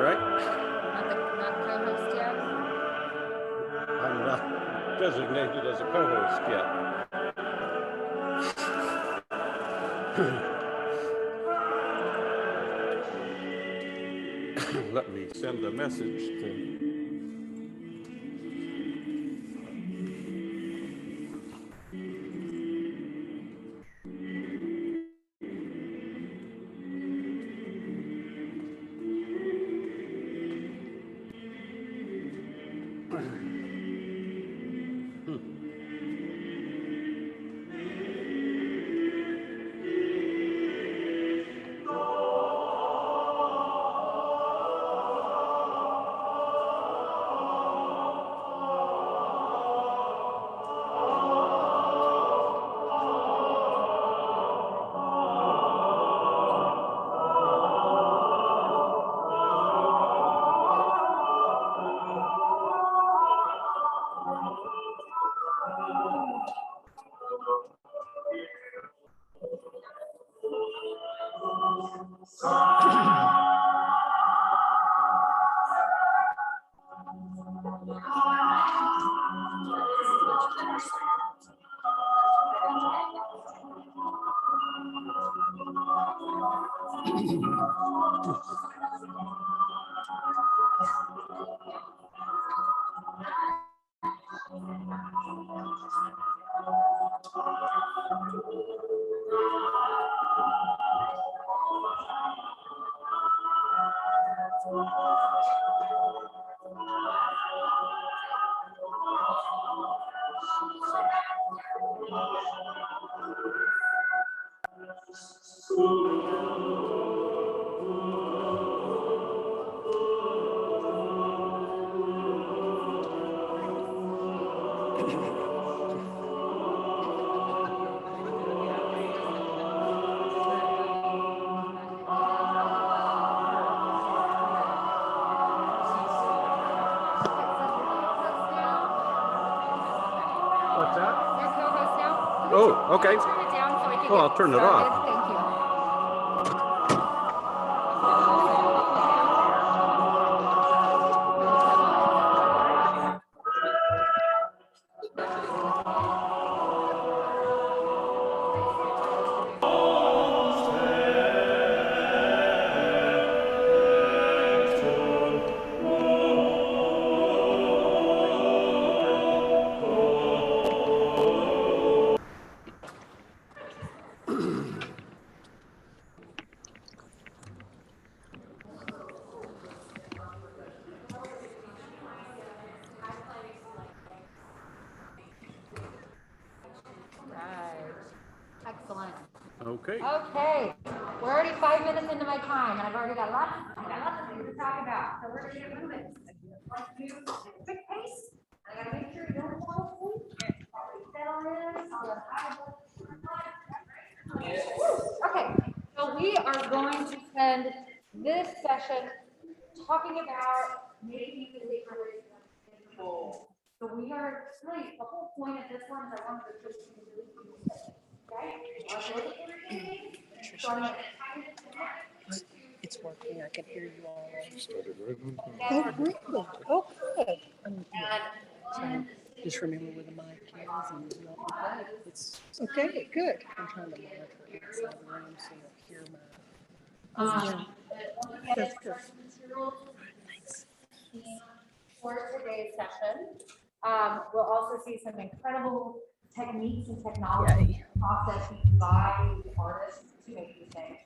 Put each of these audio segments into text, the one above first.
right. Not co-host yet? I'm not designated as a co-host yet. Let me send a message to. What's that? Your co-host now? Oh, okay. Turn it down so I can Well, I'll turn it off. Thank you. Excellent. Okay. Okay, we're already 5 minutes into my time, and I've already got lots of things to talk about. So we're gonna get moving. Let's do a quick pace. I gotta make sure you don't fall asleep. Settle in. Okay, so we are going to spend this session talking about making the declaration simple. So we are really, the whole point of this one is I wanted to just really okay? It's working. I can hear you all right. Oh, really? Oh, good. So just remember where the mic is and you all play. It's okay. Good. I'm trying to monitor inside the room so you'll hear my. That's good. Thanks. For today's session, we'll also see some incredible techniques and technology processes by artists to make these things.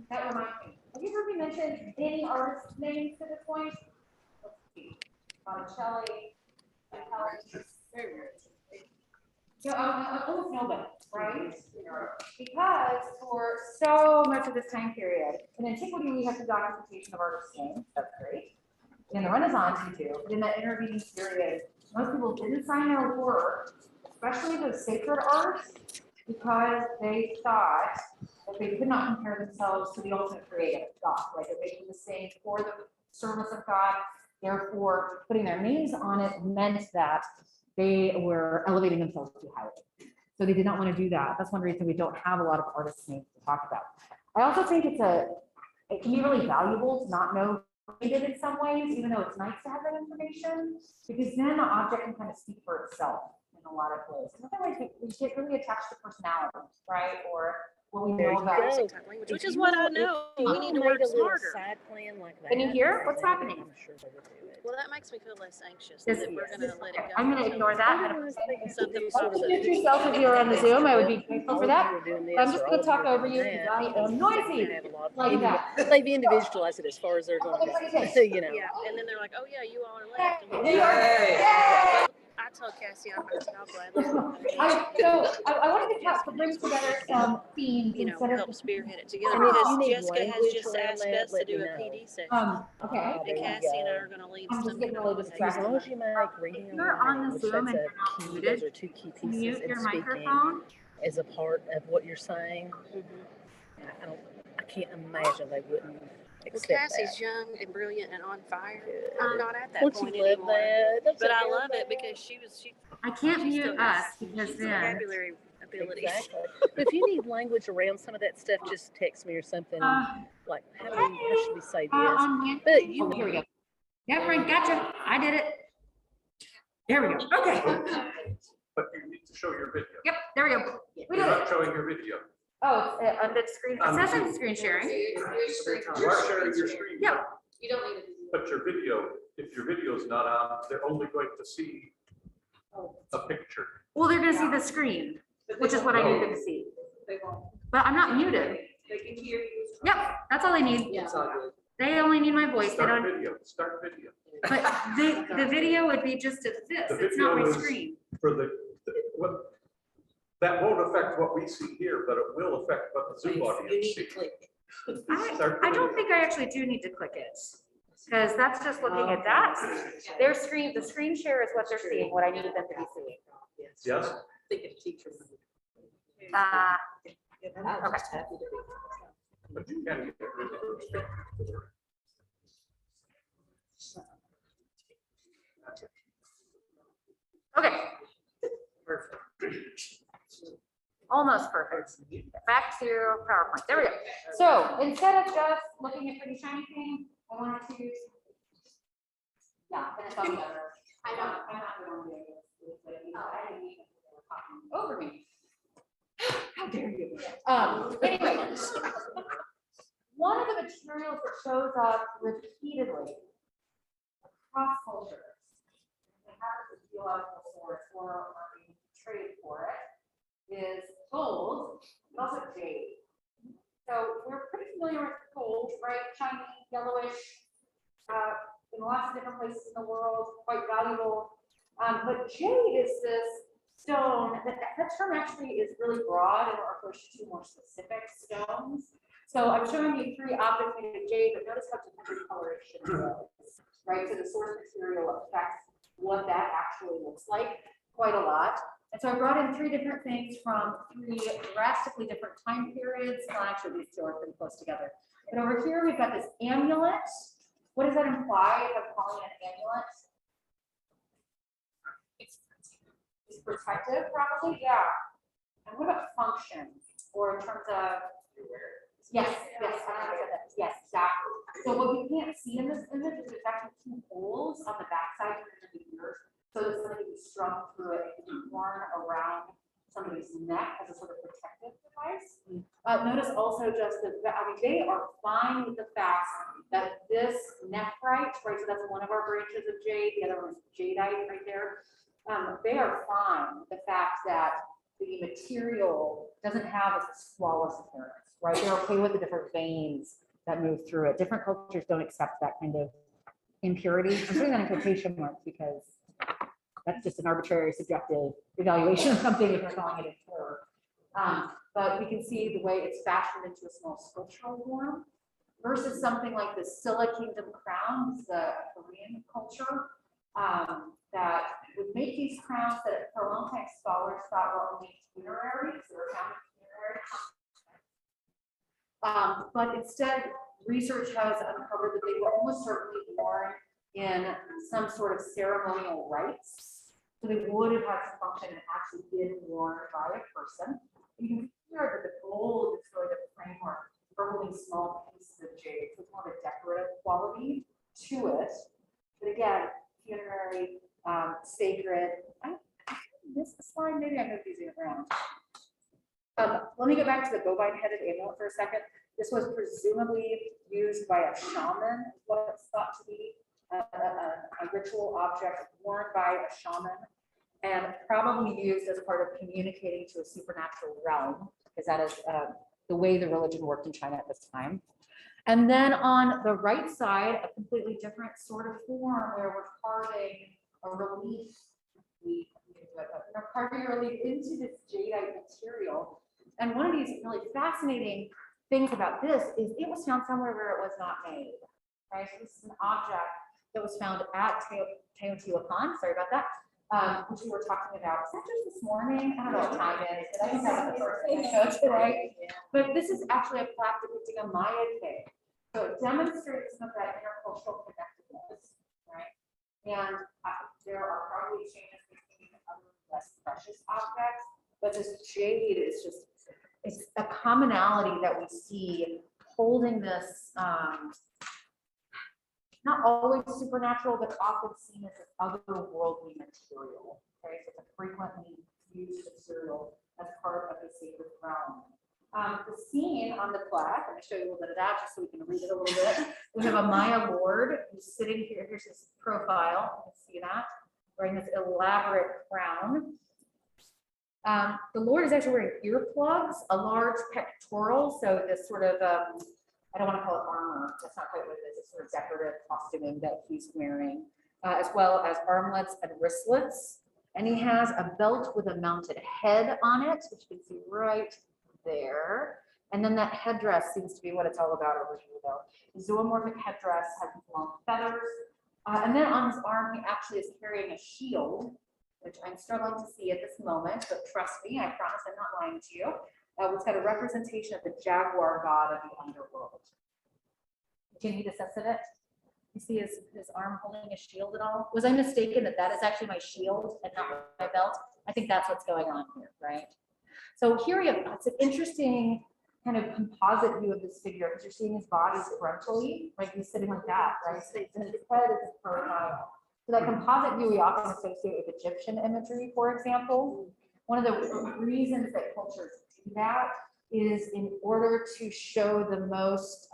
That reminds me, have you heard me mention any artist names to this point? Let's see. Botticelli, almost nobody, right? Because for so much of this time period, in antiquity we have the documentation of artists' names, that's great. In the Renaissance we do, but in that intervening period, most people didn't sign their work, especially the sacred arts, because they thought that they could not compare themselves to the ultimate creator, God, right? They're making the same for the service of God. Therefore, putting their names on it meant that they were elevating themselves too highly. So they did not want to do that. That's one reason we don't have a lot of artists' names to talk about. I also think it can be really valuable to not know who made it in some ways, even though it's nice to have that information, because then the object can kind of speak for itself in a lot of ways. And otherwise, we get really attached to personality, right? Or what we know about it. Language, which is what I know. We need to work smarter. Side plan like that. Can you hear what's happening? I'm sure they would do it. Well, that makes me feel less anxious This- that we're going to let it go. I'm going to ignore that. Something Introduce yourself if you're on the Zoom. I would be grateful for that. I'm just going to talk over you because I am noisy like that. They've individualized it as far as they're going to go, you know. Yeah, and then they're like, oh yeah, you all are left. And We are- I told Cassie, I'll gladly, I wanted to bring together some themes instead help of. spearhead it together And if you because need Jessica has language just around asked that, us to let do me a know. PD section. Okay. There And you Cassie and I go. are going to lead I'm just some. getting really distracted. As long as you make reading You're on the which Zoom that's and a you're not key, muted. those are two key pieces Mute in your speaking microphone. as a part of what you're saying. I can't imagine they wouldn't Well, accept Cassie's that. young and brilliant and on fire. Good. I'm not at that Don't point you love anymore. that? Don't But you I love love it that? because she I can't she mute still us has because then. vocabulary abilities. Exactly. But if you need language around some of that stuff, just text me or something. Like, how should we say this? But you Here we go. Yeah, Frank, gotcha. I did it. There we go. Okay. But you need to show your video. Yep, there we go. We You're did it. not showing your video. Oh, it's on the screen. It says on screen sharing. You are sharing your screen. Yeah. You don't need to. But your video, if your video is not on, they're only going to see a picture. Well, they're gonna see the screen, which is what I need them to see. They won't. But I'm not muted. They can hear you. Yep, that's all they need. Yeah. They only need my voice. They Start don't, video, start video. but the video would be just as this. The It's not my video is- screen. For what, that won't affect what we see here, but it will affect what the Zoom You audience need to sees. click. Start the I don't video. think I actually do need to click it. Because that's just looking at that. Their screen, the screen share is what they're seeing, what I needed them to be seeing. Yes? Think of teacher. Okay. But you can get rid of it. Okay, Perfect. almost perfect. Back to PowerPoint. There we go. So instead of just looking at pretty shiny things, I wanted to. Yeah, then it's all better. I know, I'm not the one doing this. I didn't even know they were talking over me. How dare you? Anyway. One of the materials that shows up repeatedly across cultures, they have a geological source or are being traded for it, is gold, but also jade. So we're pretty familiar with gold, right? Shiny, yellowish, in lots of different places in the world, quite valuable. But jade is this stone, that term actually is really broad and refers to more specific stones. So I'm showing you three objects made of jade, but notice how different the coloration is, right? So the source material affects what that actually looks like quite a lot. And so I brought in three different things from three drastically different time periods. Well, actually, these two are pretty close together. But over here, we've got this amulet. What does that imply if I'm calling it an amulet? It's protective, probably, yeah. And what about function, or in terms of? Yes, yes, exactly. So what we can't see in this image is there's actually two holes on the backside of the ear. So that somebody can strung through it, it can be worn around somebody's neck as a sort of protective device. Notice also just that, they are fine with the fact that this nephrite, right, so that's one of our branches of jade, the other one is jadeite right there. They are fine with the fact that the material doesn't have a flawless appearance, right? They're okay with the different veins that move through it. Different cultures don't accept that kind of impurity. I'm putting that in quotation marks because that's just an arbitrary subjective evaluation of something if you're calling it impure. But we can see the way it's fashioned into a small sculptural form versus something like the Silla Kingdom crowns, the Korean culture, that would make these crowns that for a long time scholars thought were only funerary, so were found funerary. But instead, research has uncovered that they were almost certainly worn in some sort of ceremonial rites. So they would have had some function and actually been worn by a person. You can hear that the gold is really the framework for holding small pieces of jade. So it's more of a decorative quality to it. But again, funerary, sacred. This slide, maybe I'm confusing it around. Let me go back to the bovine-headed amulet for a second. This was presumably used by a shaman, what it's thought to be, a ritual object worn by a shaman, and probably used as part of communicating to a supernatural realm, because that is the way the religion worked in China at this time. And then on the right side, a completely different sort of form where we're carving a relief. We're carving a relief into this jadeite material. And one of these really fascinating things about this is it was found somewhere where it was not made, right? So this is an object that was found at Teotihuacan, sorry about that, which we were talking about. Is that just this morning? I don't know what time it is, but I think that's the first thing I showed today. But this is actually a plaque depicting a Maya cave. So it demonstrates some of that intercultural connectedness, right? And there are probably changes between other less precious objects, but this jade is just, it's a commonality that we see holding this, not always supernatural, but often seen as an otherworldly material. Okay, so it's a frequently used material as part of the sacred realm. The scene on the plaque, let me show you a little bit of that just so we can read it a little bit. We have a Maya lord who's sitting here. Here's his profile. You can see that, wearing this elaborate crown. The Lord is actually wearing earplugs, a large pectoral, so this sort of, I don't want to call it armor, that's not quite what it is, it's sort of decorative costuming that he's wearing, as well as armlets and wristlets. And he has a belt with a mounted head on it, which you can see right there. And then that headdress seems to be what it's all about over here, though. The zoomorphic headdress has long feathers. And then on his arm, he actually is carrying a shield, which I'm struggling to see at this moment, but trust me, I promise I'm not lying to you. It's got a representation of the jaguar god of the underworld. Do you need a sense of it? You see his arm holding a shield at all? Was I mistaken that that is actually my shield and not my belt? I think that's what's going on here, right? So here we have, it's an interesting kind of composite view of this figure because you're seeing his body frontally, like he's sitting like that, right? And his head is his profile. So that composite view we often associate with Egyptian imagery, for example. One of the reasons that cultures do that is in order to show the most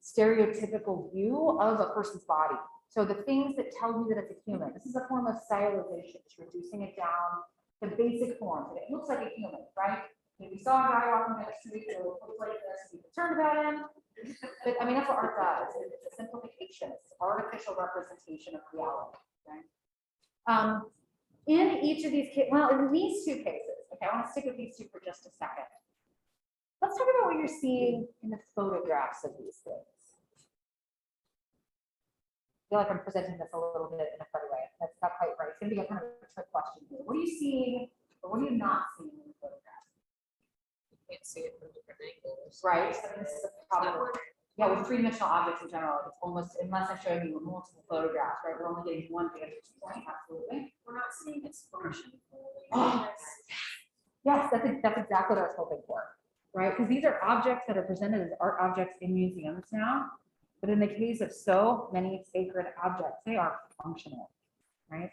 stereotypical view of a person's body. So the things that tell you that it's a human, this is a form of stylization. It's reducing it down to basic forms. And it looks like a human, right? If you saw a guy walking down the street, it would look like this, you'd be concerned about him. But I mean, that's what art does. It's a simplification. It's artificial representation of reality, right? In each of these cases, well, in these two cases, okay, I want to stick with these two for just a second. Let's talk about what you're seeing in the photographs of these things. I feel like I'm presenting this a little bit in a funny way. That's not quite right. It's going to be a kind of a trick question here. What are you seeing, or what are you not seeing in the photograph? You can't see it from different angles. Right. I mean, this is a problem. Yeah, with three-dimensional objects in general, it's almost, unless I'm showing you multiple photographs, right? We're only getting one vantage point, absolutely. We're not seeing its function. Oh, yes, that's exactly what I was hoping for, right? Because these are objects that are presented as art objects in museums now. But in the case of so many sacred objects, they are functional, right?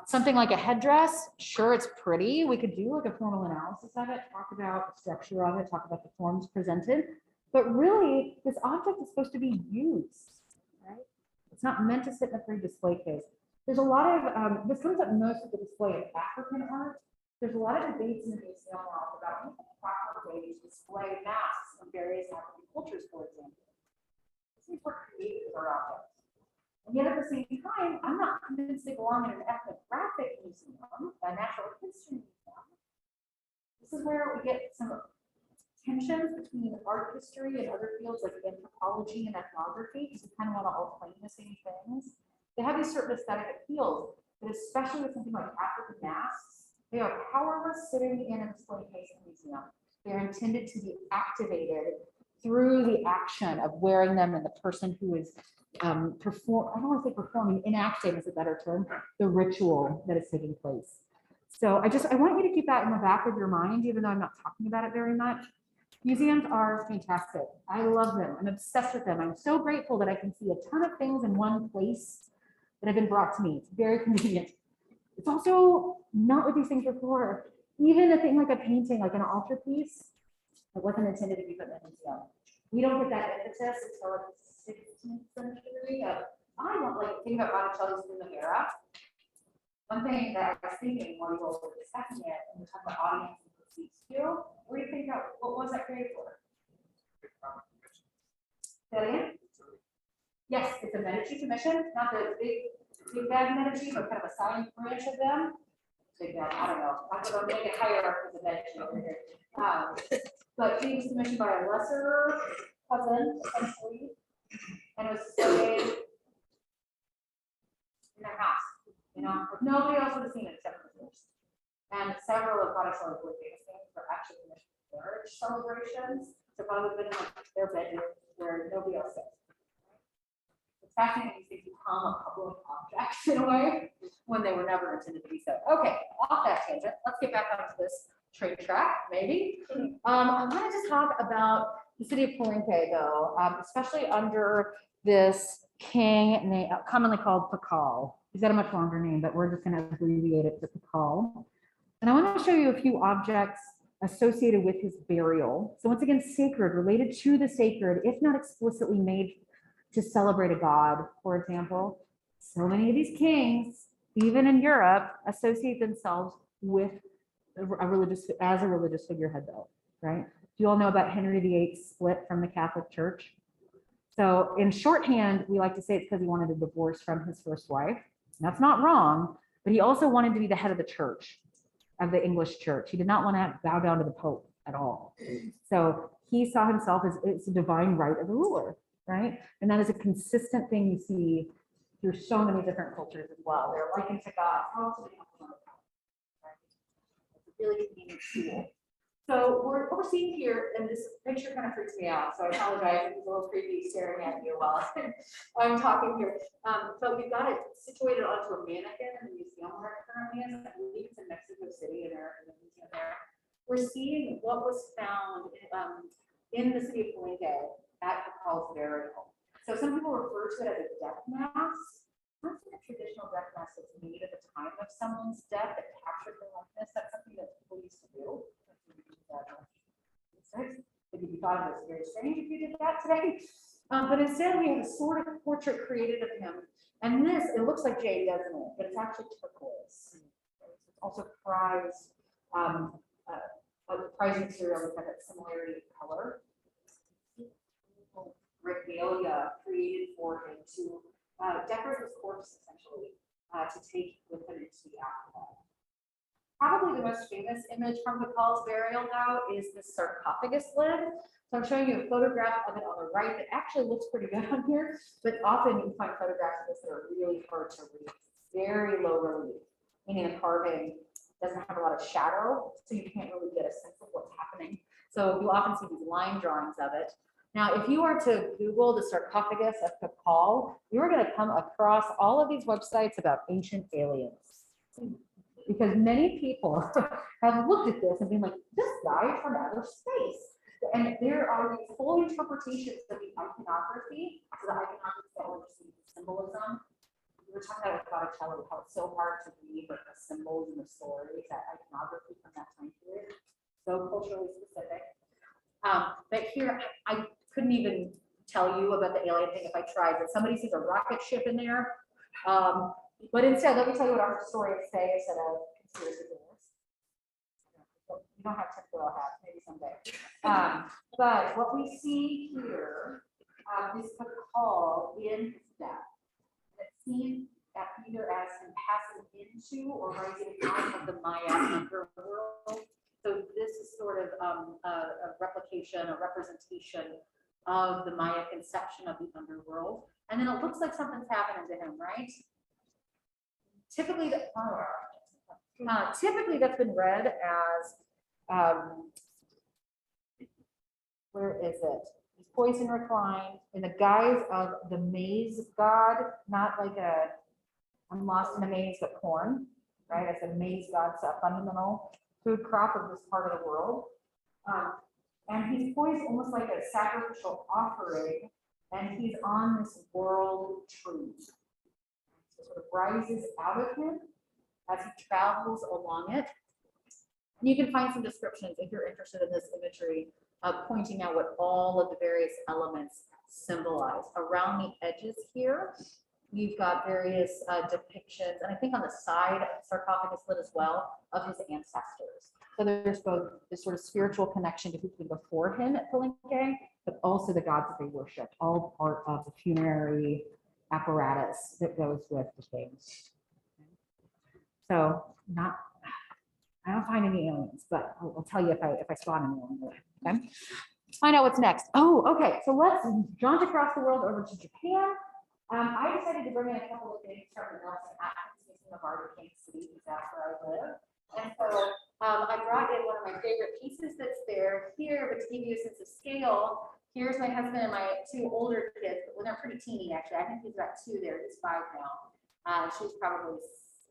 Something like a headdress, sure, it's pretty. We could do like a formal analysis of it, talk about the structure of it, talk about the forms presented. But really, this object is supposed to be used, right? It's not meant to sit in a free display case. There's a lot of, this comes up most of the display of African art. There's a lot of debates in the museum world about the proper way to display masks of various African cultures, for example. These were created for objects. And yet at the same time, I'm not convinced they belong in an ethnographic museum, a natural history museum. This is where we get some tensions between art history and other fields like anthropology and ethnography, because we kind of want to all claim the same things. They have these certain aesthetic appeals, but especially with something like African masks, they are powerless sitting in a display case in a museum. They are intended to be activated through the action of wearing them and the person who is I don't want to say performing, enacting is a better term, the ritual that is taking place. So I want you to keep that in the back of your mind, even though I'm not talking about it very much. Museums are fantastic. I love them. I'm obsessed with them. I'm so grateful that I can see a ton of things in one place that have been brought to me. It's very convenient. It's also not what these things were for. Even a thing like a painting, like an altarpiece, it wasn't intended to be put in a museum. We don't get that impetus until like the 16th century. I don't like think about Botticelli's Primavera. One thing that I was thinking while you all were discussing it, and we're talking about audience and perceived skill, what do you think of what was that created for? Say that again? Yes, it's a Medici commission, not the big bad Medici, but kind of a side branch of them. Big bad, I don't know. I'm going to make it hierarchy of the Medici over here. But he was commissioned by a lesser cousin, essentially, and it was displayed in their house. You know, nobody else would have seen it except for the and several of Botticelli's really famous things were actually commissioned marriage celebrations. So probably been in like their bedroom where nobody else is. It's fascinating to become a public object in a way when they were never intended to be so. Okay, off that tangent, let's get back onto this train track, maybe. I wanted to talk about the city of Palenque, though, especially under this king name, commonly called Pakal. He's got a much longer name, but we're just going to abbreviate it to Pakal. And I want to show you a few objects associated with his burial. So once again, sacred, related to the sacred, if not explicitly made to celebrate a god, for example. So many of these kings, even in Europe, associate themselves with a religious figurehead, though, right? Do you all know about Henry VIII split from the Catholic Church? So in shorthand, we like to say it's because he wanted a divorce from his first wife. That's not wrong, but he also wanted to be the head of the church, of the English church. He did not want to bow down to the Pope at all. So he saw himself as it's a divine right of the ruler, right? And that is a consistent thing you see through so many different cultures as well. They're likened to God. It's a really convenient tool. So what we're seeing here, and this picture kind of freaks me out, so I apologize, it's a little creepy staring at you while I'm talking here. But we've got it situated onto a mannequin in the museum where it currently is. I believe it's in Mexico City in the museum there. We're seeing what was found in the city of Palenque at Pakal's burial. So some people refer to it as a death mask. Not a traditional death mask that's made at the time of someone's death that captured their likeness. That's something that people used to do. If you thought it was very strange if you did that today. But instead we have a sort of portrait created of him. And this, it looks like jade, doesn't it? But it's actually turquoise. It's also prize material with that similarity of color. Regalia created for him to decorate his corpse, essentially, to take with him into the afterlife. Probably the most famous image from Pakal's burial, though, is this sarcophagus lid. So I'm showing you a photograph of it on the right. It actually looks pretty good on here, but often you find photographs of this that are really hard to read. Very low relief, meaning the carving doesn't have a lot of shadow, so you can't really get a sense of what's happening. So you often see these line drawings of it. Now, if you were to Google the sarcophagus of Pakal, you are going to come across all of these websites about ancient aliens. Because many people have looked at this and been like, this guy is from outer space. And there are these whole interpretations of the iconography. So the iconography that will receive symbolism. We were talking about Botticelli, how it's so hard to read like the symbols and the stories, that iconography from that time period. So culturally specific. But here, I couldn't even tell you about the alien thing if I tried, but somebody sees a rocket ship in there. But instead, let me tell you what our historians say instead of conspiracy theorists. You don't have tinfoil hats, maybe someday. But what we see here is Pakal in his death. It's seen either as him passing into or rising out of the Maya underworld. So this is sort of a replication, a representation of the Maya conception of the underworld. And then it looks like something's happening to him, right? Typically, typically that's been read as, where is it? He's poised and reclined in the guise of the maize god, not like I'm lost in a maze, but corn, right? As a maize god's a fundamental food crop of this part of the world. And he's poised almost like a sacrificial offering, and he's on this world tree. So it sort of rises out of him as he travels along it. And you can find some descriptions if you're interested in this imagery, pointing out what all of the various elements symbolize. Around the edges here, you've got various depictions, and I think on the side of the sarcophagus lid as well, of his ancestors. So there's both this sort of spiritual connection to who came before him at Palenque, but also the gods that they worshiped, all part of the funerary apparatus that goes with the things. So I don't find any aliens, but I'll tell you if I spot any along the way. Okay, let's find out what's next. Oh, okay. So let's jaunt across the world over to Japan. I decided to bring in a couple of things from the Renaissance-NCHE Museum of Art in Kansas City, because that's where I live. And so I brought in one of my favorite pieces that's there here, but to give you a sense of scale, here's my husband and my two older kids, but when they're pretty teeny, actually. I think he's about 2 there, he's 5 now. She's probably,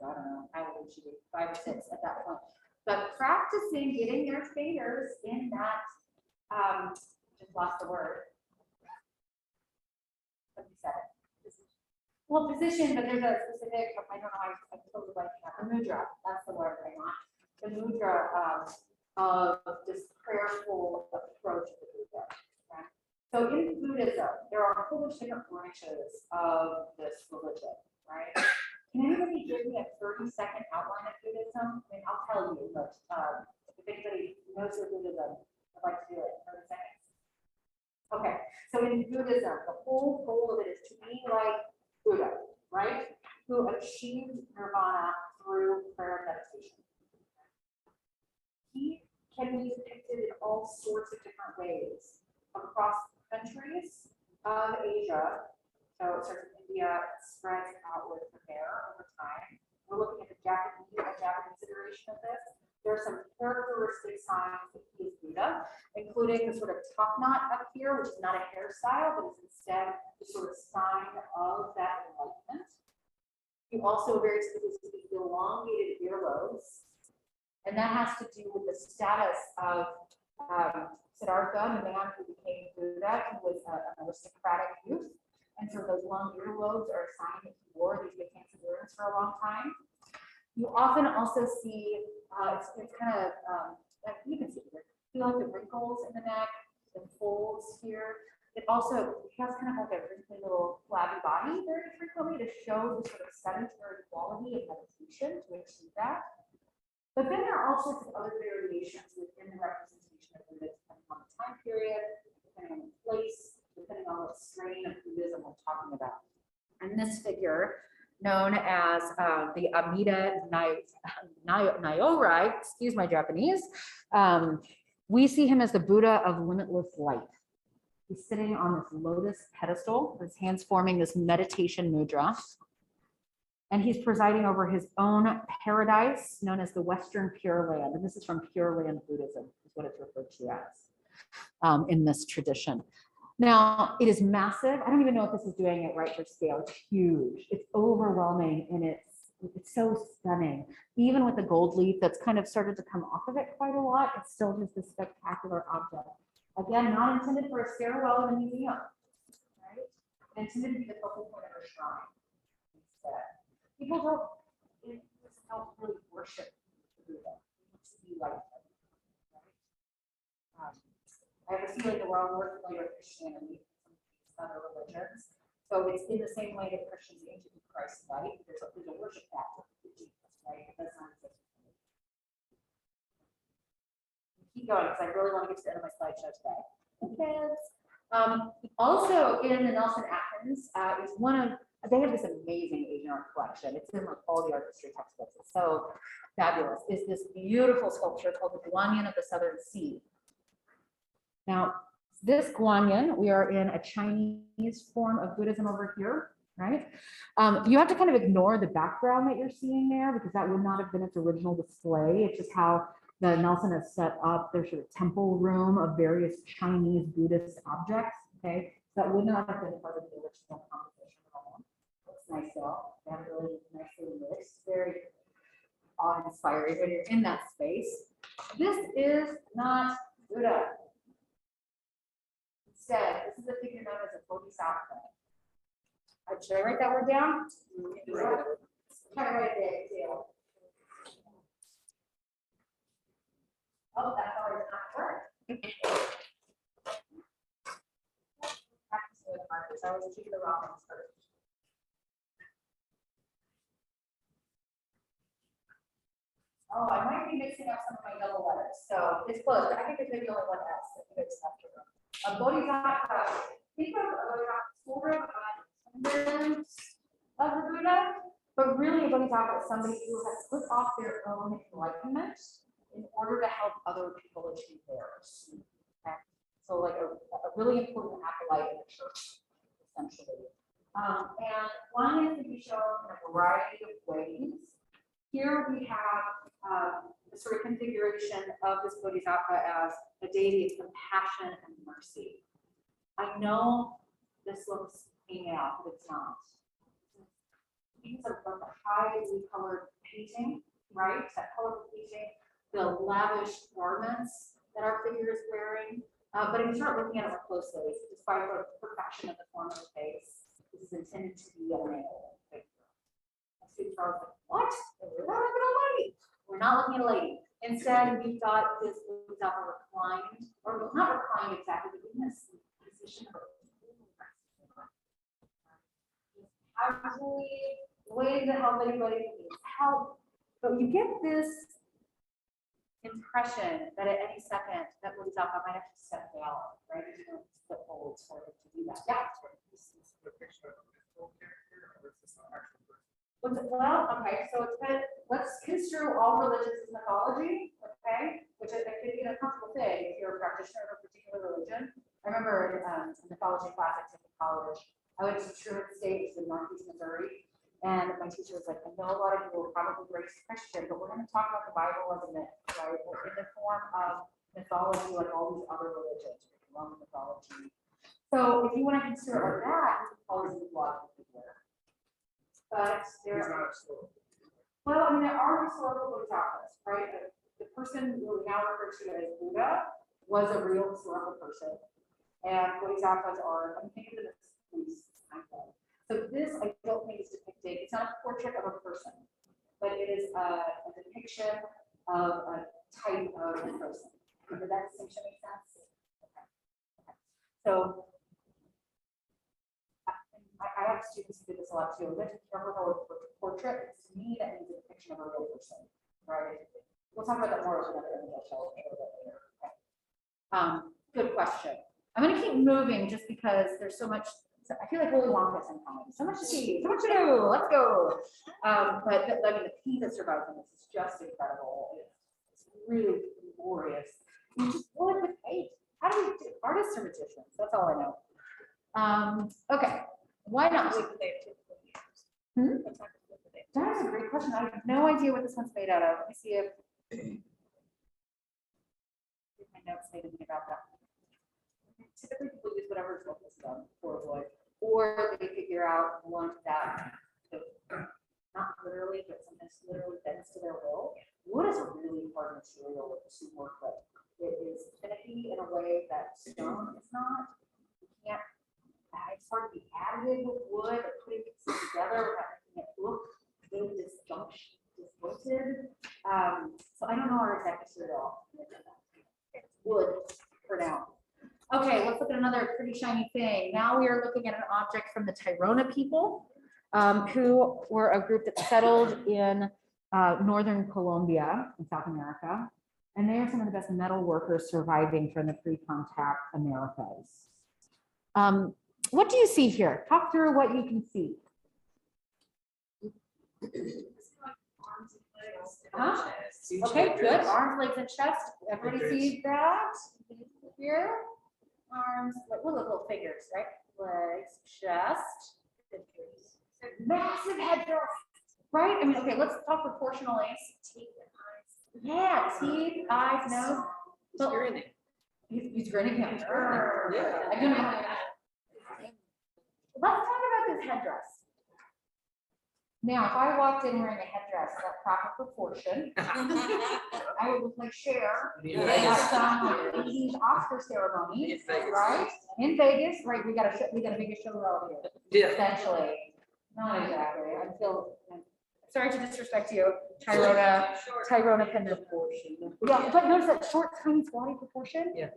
I don't know, how old would she be, 5 or 6 at that point. But practicing getting their fingers in that, just lost the word. What you said. Well, position, but there's a specific, I don't know, I totally like that. The mudra, that's the word I want. The mudra of this prayerful approach to Buddha. Okay? So in Buddhism, there are a whole bunch of different branches of this religion, right? Can anybody give me a 30-second outline of Buddhism? I mean, I'll tell you, but if anybody knows your Buddhism, I'd like to do it in 30 seconds. Okay, so in Buddhism, the whole goal of it is to be like Buddha, right? Who achieved nirvana through prayer and meditation. He can be depicted in all sorts of different ways across countries of Asia. So it starts in India, it spreads outward from there over time. We're looking at the Japanese iteration of this. There are some characteristic signs that he is Buddha, including the sort of top knot up here, which is not a hairstyle, but is instead the sort of sign of that enlightenment. He also very specifically elongated earlobes, and that has to do with the status of Siddhartha, the man who became Buddha. He was an aristocratic youth, and so those long earlobes are a sign that he wore these big handsome earrings for a long time. You often also see, it's kind of, like you can see here, feel like the wrinkles in the neck, the folds here. It also has kind of like a wrinkly little flabby body very frequently to show the sort of sedentary quality of meditation to achieve that. But then there are all sorts of other variations within the representation of Buddha, depending on the time period, depending on the place, depending on what strain of Buddhism we're talking about. And this figure, known as the Amida Nyorai, excuse my Japanese, we see him as the Buddha of limitless light. He's sitting on this lotus pedestal, his hands forming this meditation mudra. And he's presiding over his own paradise, known as the Western Pure Land. And this is from Pure Land Buddhism, is what it's referred to as in this tradition. Now, it is massive. I don't even know if this is doing it right for scale. It's huge. It's overwhelming, and it's so stunning. Even with the gold leaf that's kind of started to come off of it quite a lot, it's still just this spectacular object. Again, not intended for a stairwell in a museum, right? Intended to be the focal point of a shrine instead. People don't really worship Buddha. It needs to be like them, right? I have a feeling that we're all more familiar with Christianity and other religions. So it's in the same way that Christians aim to be Christ-like. There's a worship factor to Jesus, right? It does not exist. Keep going because I really want to get to the end of my slideshow today. Kids. Also in the Nelson Atkins is one of, they have this amazing Asian art collection. It's in like all the art history textbooks. It's so fabulous. Is this beautiful sculpture called the Guanyin of the Southern Sea. Now, this Guanyin, we are in a Chinese form of Buddhism over here, right? You have to kind of ignore the background that you're seeing there because that would not have been its original display. It's just how that Nelson has set up their sort of temple room of various Chinese Buddhist objects. Okay, that would not have been part of the original composition at all. Looks nice though. They have really nicely lit. It's very awe-inspiring when you're in that space. This is not Buddha. Instead, this is a figure known as a bodhisattva. Should I write that word down? Try to write it too. Oh, that color does not work. Practice with markers. I always keep the wrong ones first. Oh, I might be mixing up some of my double letters, so it's close. I think there's maybe only one S. I think it's after a bodhisattva. Think of sort of a descendant of the Buddha, but really a bodhisattva is somebody who has put off their own enlightenment in order to help other people achieve theirs. Okay? So like a really important acolyte in the church, essentially. And one is to be shown in a variety of ways. Here we have the sort of configuration of this bodhisattva as a deity of compassion and mercy. I know this looks female, but it's not. Because of the highly colored painting, right? That colorful painting, the lavish garments that our figure is wearing. But if you start looking at it more closely, despite the perfection of the form of the face, this is intended to be a male figure. Students are like, what? We're not looking at a lady. We're not looking at a lady. Instead, we've got this bodhisattva reclined, or not reclined exactly, but in this position of casually waiting to help anybody who needs help. But you get this impression that at any second that bodhisattva might have to step down, right? There's no footholds for it to do that. Yeah. Well, okay, so it's kind of, let's construe all religions as mythology, okay? Which I could be an uncomfortable thing if you're a practitioner of a particular religion. I remember in mythology class I took in college, I went to Truman State, which is in Northeast Missouri, and my teacher was like, I know a lot of people will probably raise Christian, but we're going to talk about the Bible as a myth, right? Or in the form of mythology, like all these other religions, Roman mythology. So if you want to consider it like that, you can call it logical figure. But there are, well, I mean, there are historical bodhisattvas, right? The person who we now refer to as Buddha was a real historical person. And bodhisattvas are, I'm thinking of this, so this I don't think is depicting, it's not a portrait of a person, but it is a depiction of a type of a person. Does that distinction make sense? Okay. So I have students who do this a lot too. We have to be careful with the portrait. To me, that means a depiction of a real person, right? We'll talk about that more with another image I'll show a little bit later. Okay. Good question. I'm going to keep moving just because there's so much. I feel like Willy Wonka sometimes. So much to see, so much to do. Let's go. But I mean, the paint that survives in this is just incredible. It's really glorious. You just pull it with paint. How do we do? Artists are magicians. That's all I know. Okay. Why not? Hmm? That is a great question. I have no idea what this one's made out of. Let me see if my notes say anything about that. Typically, people use whatever is focused on for wood, or they figure out one that not literally, but sometimes literally bends to their will. Wood is a really hard material to work with. It is finicky in a way that stone is not. You can't. It's hard to be additive with wood or putting pieces together without making it look really disjointed. So I don't know our exact history at all. Wood for now. Okay, let's look at another pretty shiny thing. Now we are looking at an object from the Tairona people, who were a group that settled in northern Colombia in South America. And they are some of the best metal workers surviving from the pre-contact Americas. What do you see here? Talk through what you can see. Huh? Okay, good. Arms, legs, and chest. Everybody sees that here? Arms, like little figures, right? Legs, chest. Massive head thrust, right? I mean, okay, let's talk proportionally. Take the eyes Yeah, teeth, eyes, nose. He's grinning. He's grinning him. Yeah. I do know how to. Let's talk about this headdress. Now, if I walked in wearing a headdress at proper proportion, I would look like Cher at some like 80s Oscar ceremony, In Vegas. right? In Vegas, right? We got a big show relative here, Yeah. essentially. Not exactly. I'm sorry to disrespect you, Tyrona Pender. Yeah, but notice that short, tiny, squatty proportion. Yeah.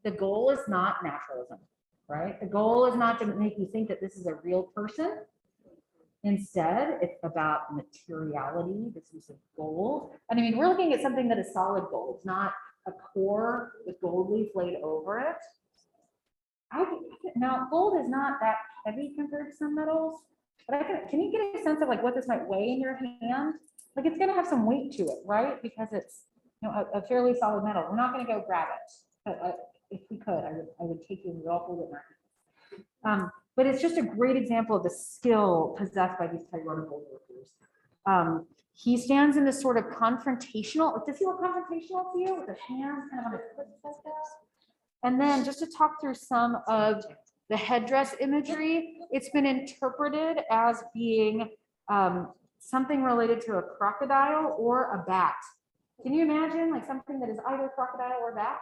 The goal is not naturalism, right? The goal is not to make you think that this is a real person. Instead, it's about materiality, this use of gold. And I mean, we're looking at something that is solid gold, not a core with gold leaf laid over it. Now, gold is not that heavy compared to some metals, but can you get a sense of like what this might weigh in your hand? Like it's gonna have some weight to it, right? Because it's a fairly solid metal. We're not gonna go grab it, but if we could, I would take you and we'll hold it in our hands. But it's just a great example of the skill possessed by these Tyrona gold workers. He stands in this sort of confrontational, does he look confrontational to you with his hands kind of on his foot like that? And then just to talk through some of the headdress imagery, it's been interpreted as being something related to a crocodile or a bat. Can you imagine like something that is either crocodile or bat?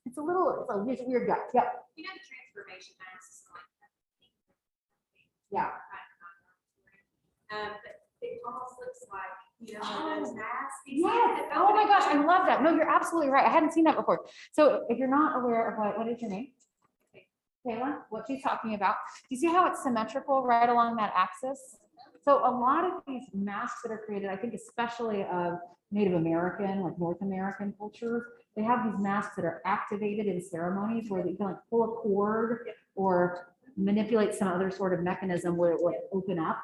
It's a weird guy. Yep. You know, the transformation masks. Yeah. But it almost looks like, those masks. Yes. Oh my gosh, I love that. No, you're absolutely right. I hadn't seen that before. So if you're not aware of what is your name? Kayla, what she's talking about. Do you see how it's symmetrical right along that axis? So a lot of these masks that are created, I think especially of Native American, like North American cultures, they have these masks that are activated in ceremonies where they can like pull a cord or manipulate some other sort of mechanism where it would open up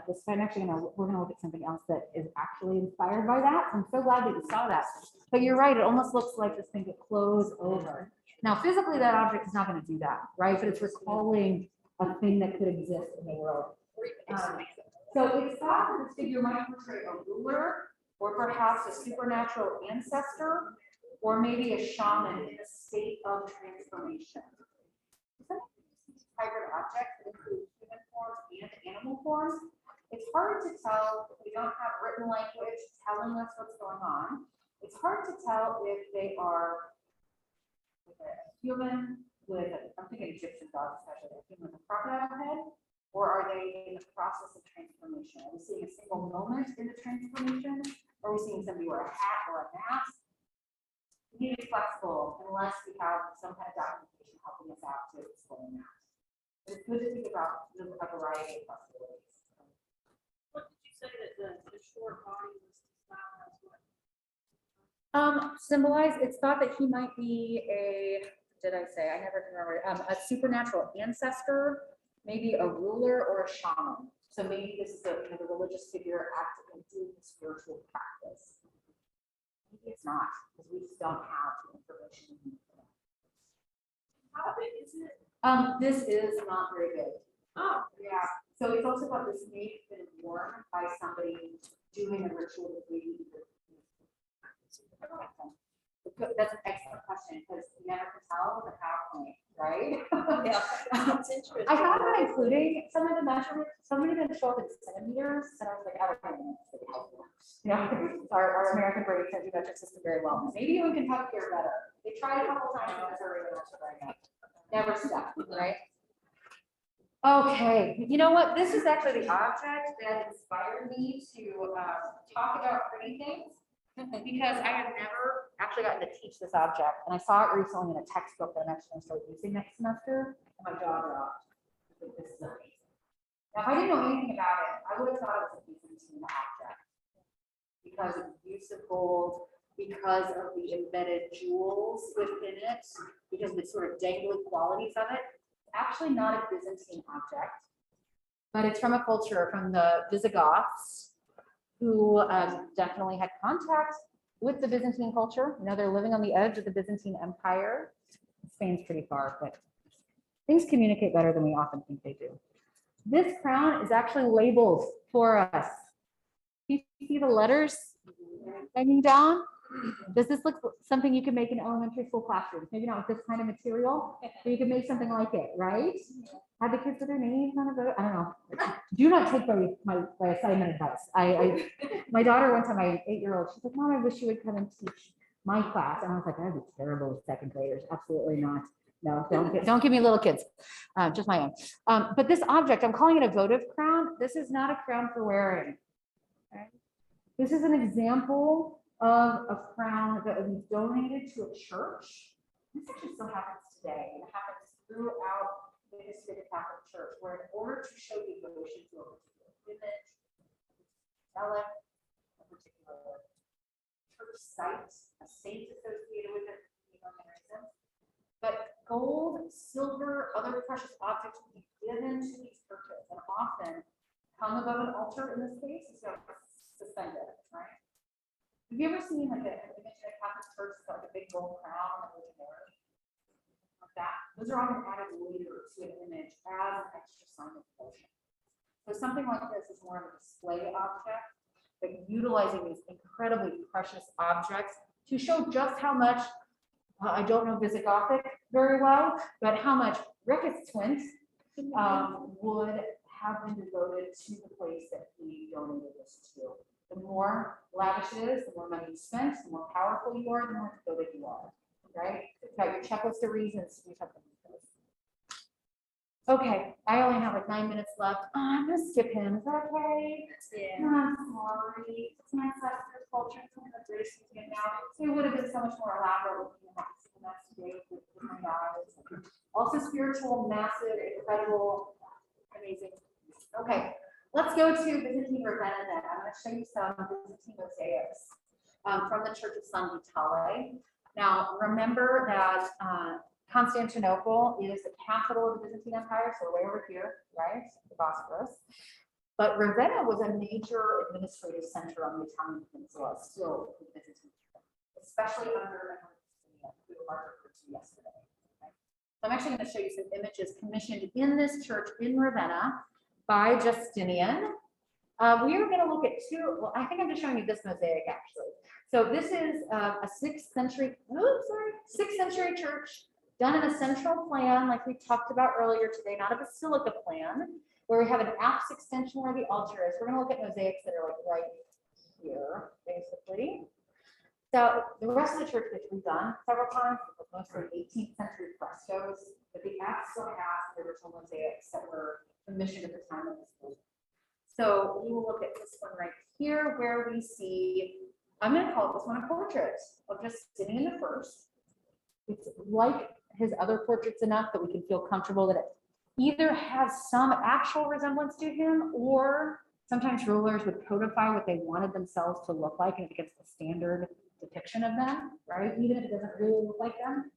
this way. We're gonna look at something else that is actually inspired by that. I'm so glad that you saw that. But you're right, it almost looks like this thing could close over. Now, physically, that object is not going to do that, right? But it's recalling a thing that could exist in the world. So it's thought that this figure might portray a ruler, or perhaps a supernatural ancestor, or maybe a shaman in a state of transformation. Hybrid objects that include human forms and animal forms. It's hard to tell if we don't have written language telling us what's going on. It's hard to tell if they are a human with, I'm thinking Egyptian gods especially, a human with a crocodile head, or are they in the process of transformation? Are we seeing a single moment in the transformation? Or are we seeing somebody wear a hat or a mask? We need to be flexible unless we have some kind of documentation helping us out to explain that. But it's good to think about a variety of possibilities. What did you say that the short body was styled as what? Symbolized, it's thought that he might be I never can remember, a supernatural ancestor, maybe a ruler or a shaman. So maybe this is the religious figure acting doing the spiritual practice. Maybe it's not, because we just don't have the information. How big is it? This is not very big. Oh, Yeah, so it's also about this may have been worn by somebody doing a ritual that we. That's an excellent question, because you never can tell with a PowerPoint, right? yeah. That's interesting. I have been including some of the measurements, somebody didn't show up in centimeters, and I was like, I don't know. Our American brain can't do metric system very well. Maybe you in Kentucky are better. They tried a couple times in Missouri, but that's very much. Never stuck, right? Okay, you know what? This is actually the object that inspired me to talk about pretty things, because I have never actually gotten to teach this object, and I saw it recently in a textbook that I'm actually going to start using next semester, and my jaw dropped. This is amazing. Now, if I didn't know anything about it, I would have thought it was a Byzantine object because of the use of gold, because of the embedded jewels within it, because of the sort of dangly qualities of it. Actually not a Byzantine object, but it's from a culture from the Visigoths who definitely had contact with the Byzantine culture. You know, they're living on the edge of the Byzantine Empire. Spain's pretty far, but things communicate better than we often think they do. This crown is actually labeled for us. You see the letters hanging down? Does this look something you could make in elementary school classrooms? Maybe not with this kind of material, but you could make something like it, right? Have the kids put their names on it? I don't know. Do not take my assignment advice. My daughter went to my 8-year-old. She's like, Mom, I wish you would come and teach my class. And I was like, that'd be terrible with second graders. Absolutely not. No, don't give me little kids, just my own. But this object, I'm calling it a votive crown. This is not a crown for wearing. Okay? This is an example of a crown that was donated to a church. This actually still happens today. It happens throughout the history of the Catholic Church, where in order to show devotion to a particular image, relic, a particular church site, a saint associated with it, but gold, silver, other precious objects will be given to these churches and often hung above an altar in this case, so suspended, right? Have you ever seen like an image in a Catholic church with like a big gold crown and a luminary? Like that? Those are often added later to an image as an extra sign of devotion. So something like this is more of a display object, but utilizing these incredibly precious objects to show just how much, I don't know Visigothic very well, but how much Renaissance would have been devoted to the place that he donated this to. The more lavish it is, the more money you spent, the more powerful you are, the more devoted you are, right? It's got your checklist of reasons to do something like this. Okay, I only have like 9 minutes left. Oh, I'm gonna skip him. Is that okay? Yeah. I'm sorry. It's my ancestors' culture. It's one of the greatest things now. So it would have been so much more elaborate looking at that today with my eyes. Also spiritual, massive, incredible, amazing. Okay, let's go to Byzantine Ravenna then. I'm going to show you some Byzantine mosaics from the Church of San Vitale. Now, remember that Constantinople is the capital of the Byzantine Empire, so way over here, right? The Bosphorus. But Ravenna was a major administrative center on the Italian peninsula, still the Byzantine, especially under who Mark referred to yesterday. Okay? So I'm actually going to show you some images commissioned in this church in Ravenna by Justinian. We are going to look at two. Well, I think I'm just showing you this mosaic actually. So this is a 6th century, 6th century church done in a central plan, like we talked about earlier today, not a basilica plan, where we have an apse extension where the altar is. We're going to look at mosaics that are like right here, basically. So the rest of the church gets redone several times, with mostly 18th century frescoes, but the apse still has the original mosaics that were commissioned at the time of this book. So we will look at this one right here, where we see, I'm going to call this one a portrait of Justinian I. It's like his other portraits enough that we can feel comfortable that it either has some actual resemblance to him, or sometimes rulers would codify what they wanted themselves to look like, and it becomes the standard depiction of them, right? Even if it doesn't really look like them.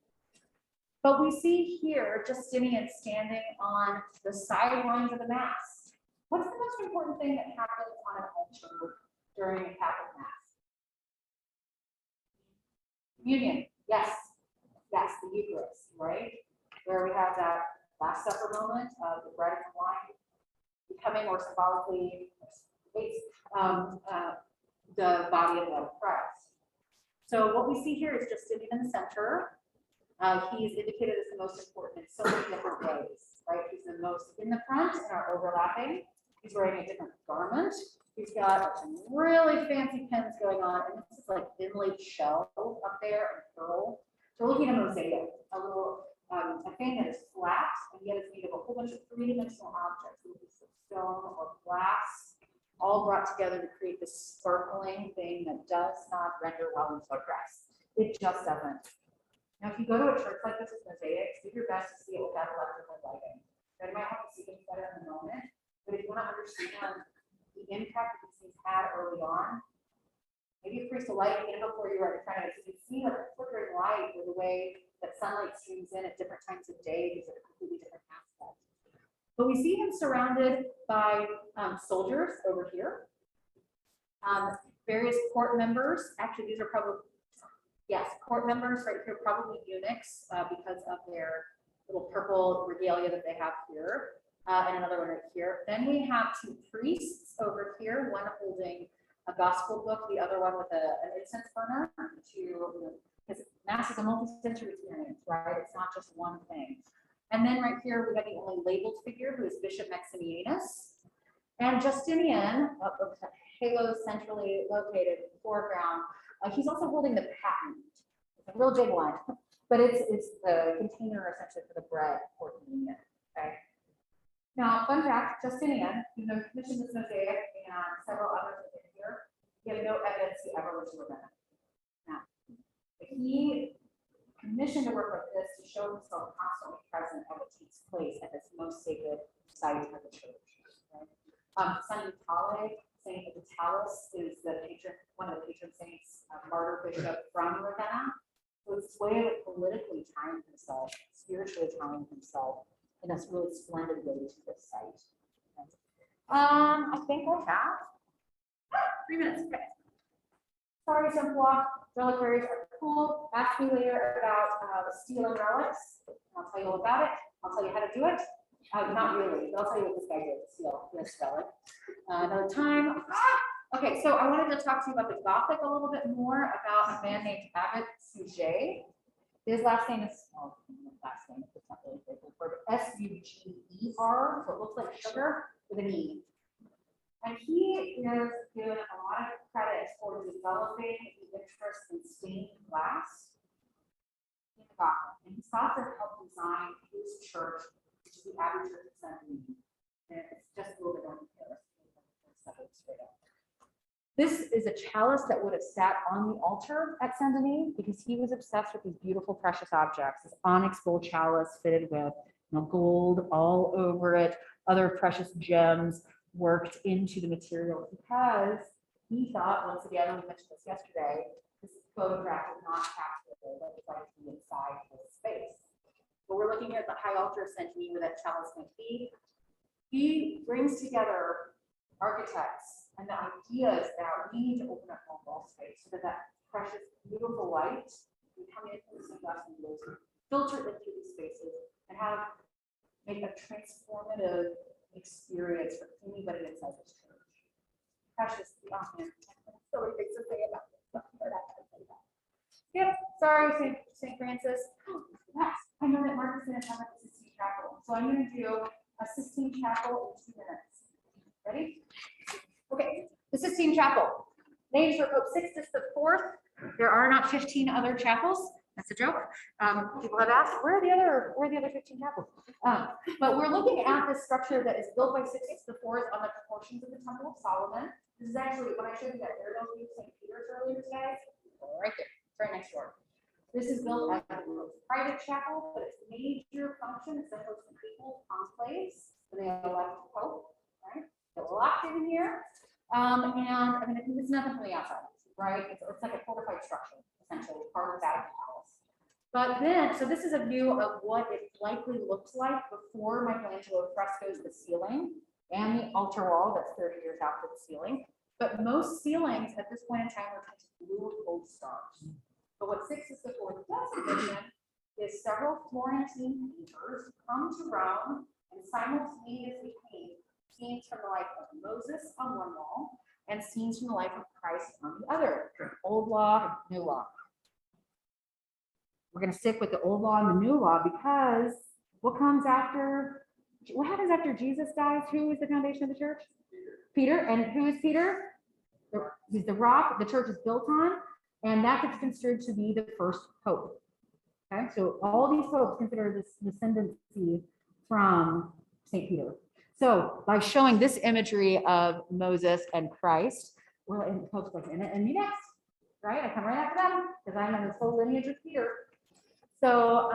But we see here Justinian standing on the sidelines of the Mass. What's the most important thing that happens on an altar during a Catholic Mass? Communion. Yes. Yes, the Eucharist, right? Where we have that Last Supper moment of the bread and the wine becoming more symbolically the body and blood of Christ. So what we see here is Justinian in the center. He is indicated as the most important in so many different ways, right? He's the most in the front and are overlapping. He's wearing a different garment. He's got some really fancy pens going on, and this is like inlaid shell up there and pearl. So we're looking at a mosaic, a little a thing that is flat, and yet it's made of a whole bunch of three-dimensional objects, a piece of stone or glass, all brought together to create this sparkling thing that does not render well in photographs. It just doesn't. Now, if you go to a church like this with mosaics, do your best to see it without electrical lighting. You might have to see things better in the moment, but if you want to understand the impact that these things had early on, maybe a priest will light it before you're right in front of it, because you see like a flickering light or the way that sunlight streams in at different times of day. These are a completely different aspect. But we see him surrounded by soldiers over here, various court members. Actually, these are probably, yes, court members right here, probably eunuchs because of their little purple regalia that they have here, and another one right here. Then we have two priests over here, one holding gospel book, the other one with an incense burner to, because Mass is a multi-sensory experience, right? It's not just one thing. And then right here, we have the only labeled figure, who is Bishop Maximianus. And Justinian, halo centrally located in the foreground, he's also holding the patent. It's a real big one, but it's the container essentially for the bread for communion, okay? Now, fun fact, Justinian, who commissioned this mosaic and several others within here, he had no evidence he ever lived to Ravenna. Now, he commissioned a work like this to show himself constantly present at what takes place at this most sacred site of the church. Right? San Vitale, Saint Vitalis, is the patron, one of the patron saints, martyr bishop from Ravenna. So it's his way of politically tying himself, spiritually tying himself in this really splendid way to this site. Okay. I think I have 3 minutes. Okay. Sorry, some reliquaries are cool. Ask me later about stealing relics. I'll tell you all about it. I'll tell you how to do it. Not really, but I'll tell you what this guy did. Steal this relic. Another time. Okay, so I wanted to talk to you about the Gothic a little bit more, about a man named Abbot Suger. His last name is, well, last name, it's not really straightforward, S-U-G-E-R, so it looks like sugar with an E. And he is given a lot of credit for developing the interest in stained glass in the Gothic. And his thoughts have helped design his church, which is the Abbey Church of Saint-Denis. And it's just a little bit on the Paris. This is a chalice that would have sat on the altar at Saint-Denis because he was obsessed with these beautiful precious objects. This onyx bowl chalice fitted with gold all over it, other precious gems worked into the material, because he thought, once again, we mentioned this yesterday, this photograph is not captured, but it's like to be inside this space. But we're looking at the high altar of Saint-Denis where that chalice might be. He brings together architects and the ideas that we need to open up more wall space so that that precious, beautiful light can come in through some glass windows, filter into these spaces, and make a transformative experience for anybody inside this church. Precious, oh man, so many things to say about this. Yep, sorry, St. Francis. Yes, I know that Mark is going to talk about the Sistine Chapel. So I'm going to do a Sistine Chapel in 2 minutes. Ready? Okay, the Sistine Chapel. Named for Pope Sixtus IV. There are not 15 other chapels. That's a joke. People have asked, where are the other 15 chapels? But we're looking at this structure that is built by Sixtus IV on the proportions of the Temple of Solomon. This is actually, when I showed you that aerial view of St. Peter's earlier today, right there, right next door. This is built as a private chapel, but its major function is to host the people's conclaves when they elect the Pope, right? They're locked in here. And I mean, it's nothing from the outside, right? It's like a fortified structure, essentially, part of the Vatican Palace. But then, so this is a view of what it likely looks like before Michelangelo frescoes the ceiling and the altar wall that's 30 years after the ceiling. But most ceilings at this point in time are painted blue with gold stars. But what Sixtus IV does envision is several Florentine painters come to Rome and simultaneously paint scenes from the life of Moses on one wall and scenes from the life of Christ on the other. Old law, new law. We're going to stick with the old law and the new law because what happens after Jesus dies? Who is the foundation of the church? Peter. And who is Peter? He's the rock the church is built on, and that gets considered to be the first pope. Okay, so all these popes consider this descendancy from St. Peter. So by showing this imagery of Moses and Christ, we're in popes like and me next, right? I come right after them because I'm in this whole lineage of Peter. So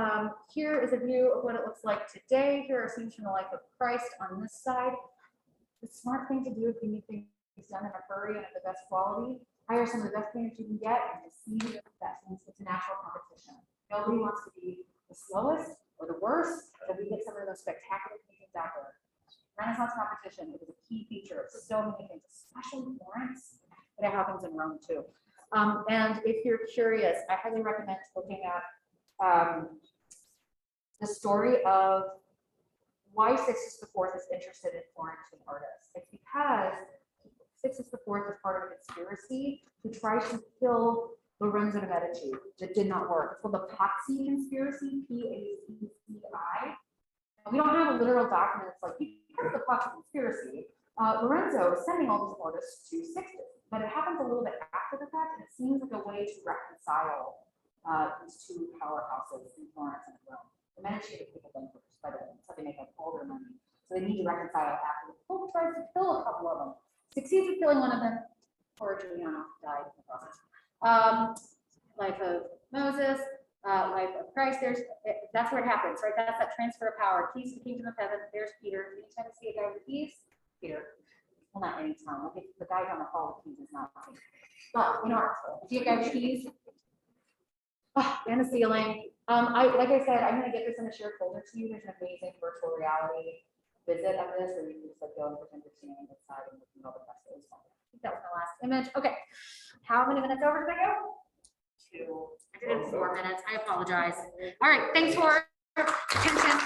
here is a view of what it looks like today. Here are scenes from the life of Christ on this side. The smart thing to do if you need things done in a hurry and at the best quality, hire some of the best painters you can get and see the best. It's a natural competition. Nobody wants to be the slowest or the worst, but we get some of those spectacular paintings out there. Renaissance competition is a key feature of so many things, especially Florence, but it happens in Rome too. And if you're curious, I highly recommend looking at the story of why Sixtus IV is interested in Florentine artists. It's because Sixtus IV IV as part of a conspiracy to try to kill Lorenzo de Medici. That did not work. It's called the Pazzi conspiracy, Pacci. We don't have a literal document that's like, because of the Pazzi conspiracy, Lorenzo is sending all these orders to Sixtus, but it happens a little bit after the fact, and it seems like a way to reconcile these two powerhouses in Florence and Rome. The Medici are people bankers, by the way, so they make up all their money. So they need to reconcile after the Pope tries to kill a couple of them, succeeds in killing one of them, or Juliana died in the process. Life of Moses, life of Christ. That's where it happens, right? That's that transfer of power. Keys to the kingdom of heaven. There's Peter. Anytime you see a guy with keys, Peter. Well, not anytime. Okay, the guy down the hall with keys is not. But in our school, if you guys keys, and the ceiling. Like I said, I'm gonna get this in a shared folder to you. There's an amazing virtual reality visit of this, where you can just like go and pretend you're standing inside and looking at all the rest of it. I think that was my last image. Okay, how many minutes over did I go? 2. I did it in 4 minutes. I apologize. All right, thanks for attention.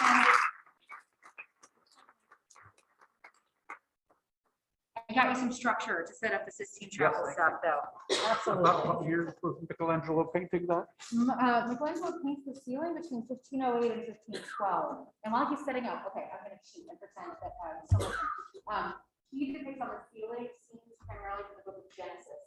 I got you some structure to set up the Sistine Chapel stuff, though. Absolutely. About what year was Michelangelo painting that? Michelangelo paints the ceiling between 1508 and 1512. And while he's setting up, okay, I'm gonna cheat and pretend that he depicts on the ceiling scenes primarily from the book of Genesis.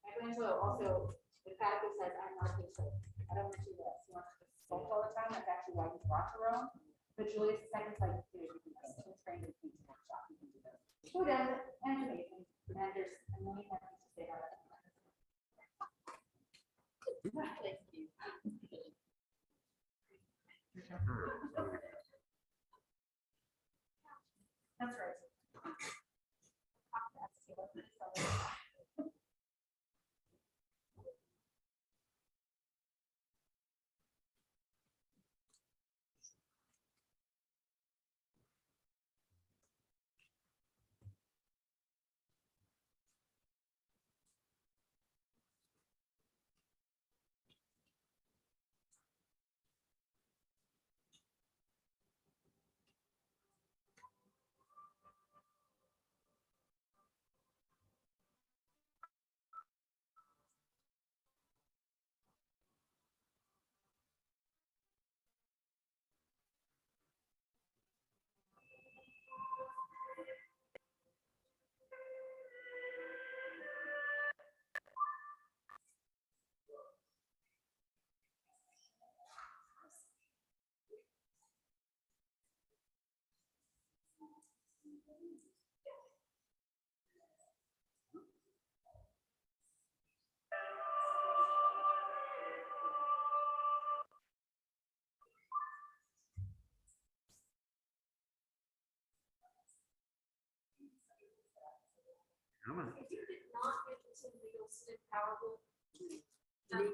Michelangelo also emphatically says, I'm not a painter. I don't want to do this. He wants to sculpt all the time. That's actually why he's brought to Rome. But Julius II is like, dude, you can paint. He's trained in painting workshop. You can do this. Who does it? And it's amazing. And there's a million things to say about it. Thank you. That's right.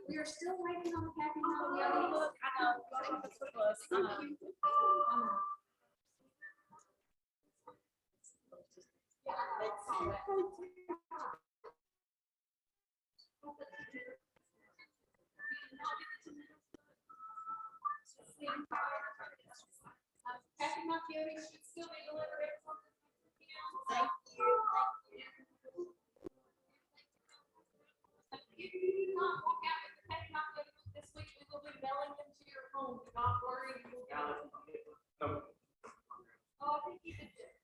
We are still waiting on the Happy Meal book. I know. Thank you. Happy Macchiati should still be delivered. Thank you. If you do not walk out with the Happy Macchiati this week, we will be mailing them to your home. Do not worry. You will get them. Oh, I think you did it.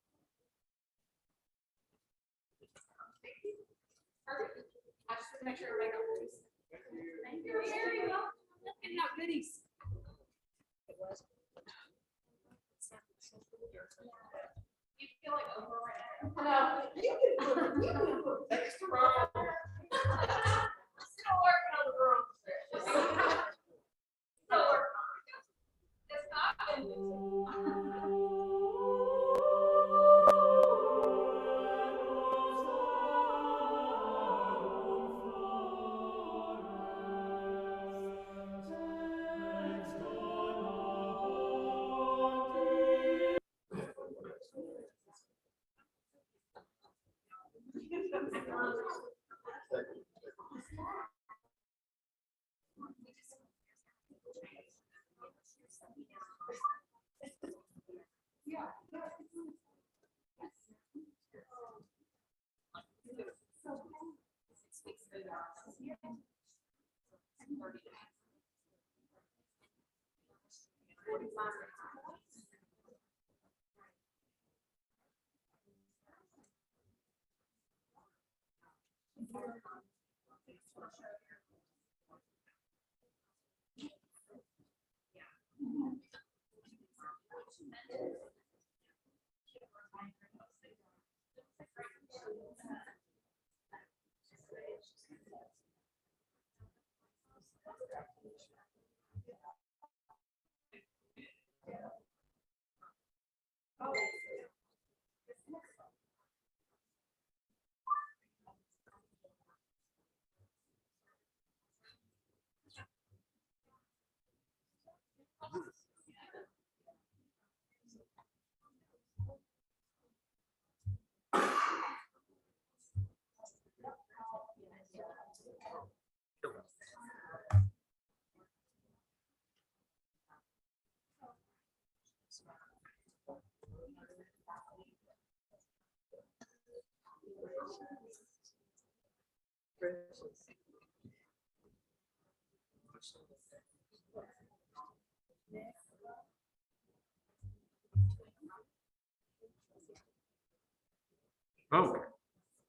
Perfect. I just want to make sure everybody got these. Thank you. Very well. Looking at goodies. It was. You feel like overran. No, you can put extra on. Still working on the room. Still working on it. It's not been. Okay,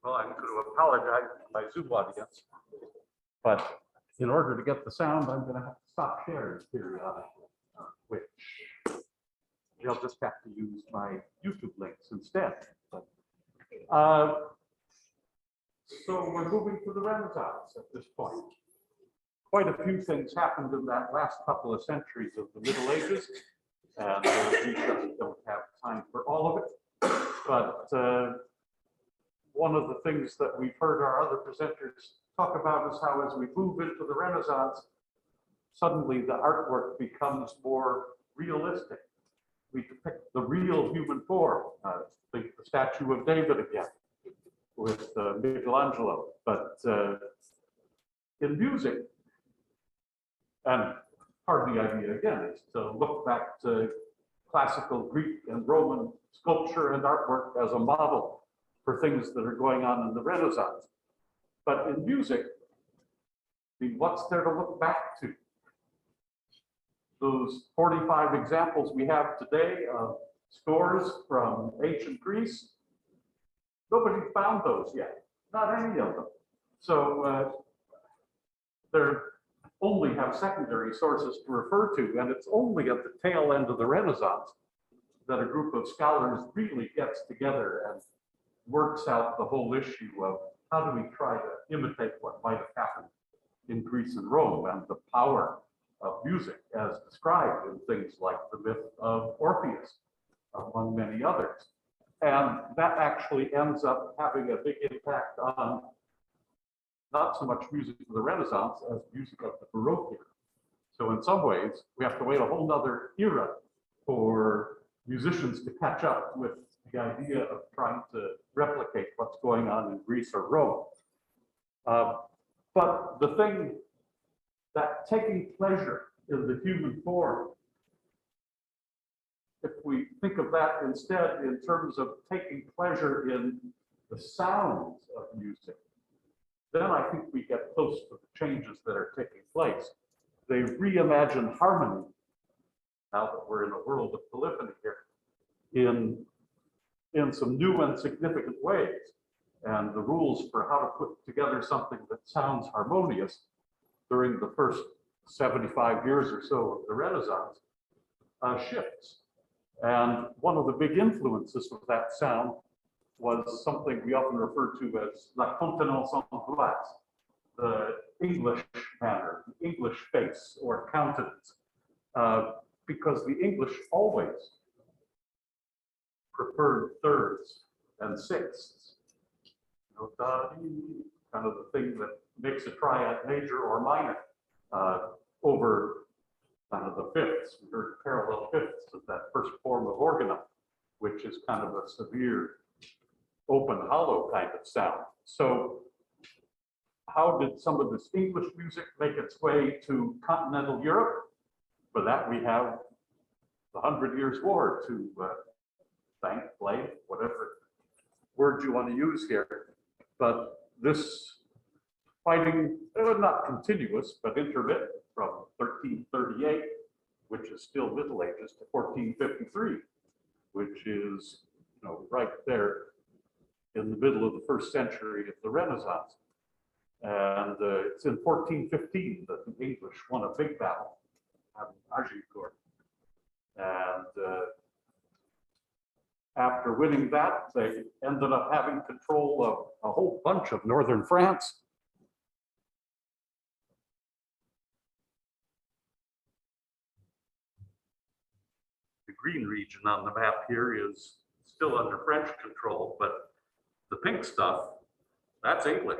well, I'm going to apologize to my Zoom audience, but in order to get the sound, I'm going to have to stop sharing periodically, which they'll just have to use my YouTube links instead. But, so we're moving to the Renaissance at this point. Quite a few things happened in that last couple of centuries of the Middle Ages, and we just don't have time for all of it. But one of the things that we've heard our other presenters talk about is how as we move into the Renaissance, suddenly the artwork becomes more realistic. We depict the real human form. Think the statue of David again with Michelangelo. But in music, and part of the idea again is to look back to classical Greek and Roman sculpture and artwork as a model for things that are going on in the Renaissance. But in music, I mean, what's there to look back to? Those 45 examples we have today of scores from ancient Greece, nobody found those yet, not any of them. So they only have secondary sources to refer to, and it's only at the tail end of the Renaissance that a group of scholars really gets together and works out the whole issue of how do we try to imitate what might have happened in Greece and Rome and the power of music as described in things like the myth of Orpheus, among many others. And that actually ends up having a big impact on not so much music of the Renaissance as music of the Baroque era. So in some ways, we have to wait a whole nother era for musicians to catch up with the idea of trying to replicate what's going on in Greece or Rome. But the thing that taking pleasure in the human form, if we think of that instead in terms of taking pleasure in the sounds of music, then I think we get close to the changes that are taking place. They reimagine harmony, now that we're in a world of polyphony here, in some new and significant ways. And the rules for how to put together something that sounds harmonious during the first 75 years or so of the Renaissance shifts. And one of the big influences of that sound was something we often refer to as la contenance en place, the English manner, the English face or countenance, because the English always preferred thirds and sixths. You know, kind of the thing that makes a triad major or minor over kind of the fifths. We heard parallel fifths of that first form of organum, which is kind of a severe open hollow kind of sound. So how did some of this English music make its way to continental Europe? For that we have the 100 Years' War to thank, blame, whatever word you want to use here. But this fighting, not continuous, but intermittent from 1338, which is still Middle Ages, to 1453, which is, you know, right there in the middle of the first century of the Renaissance. And it's in 1415 that the English won a big battle at Agincourt. And after winning that, they ended up having control of a whole bunch of northern France. The green region on the map here is still under French control, but the pink stuff, that's English.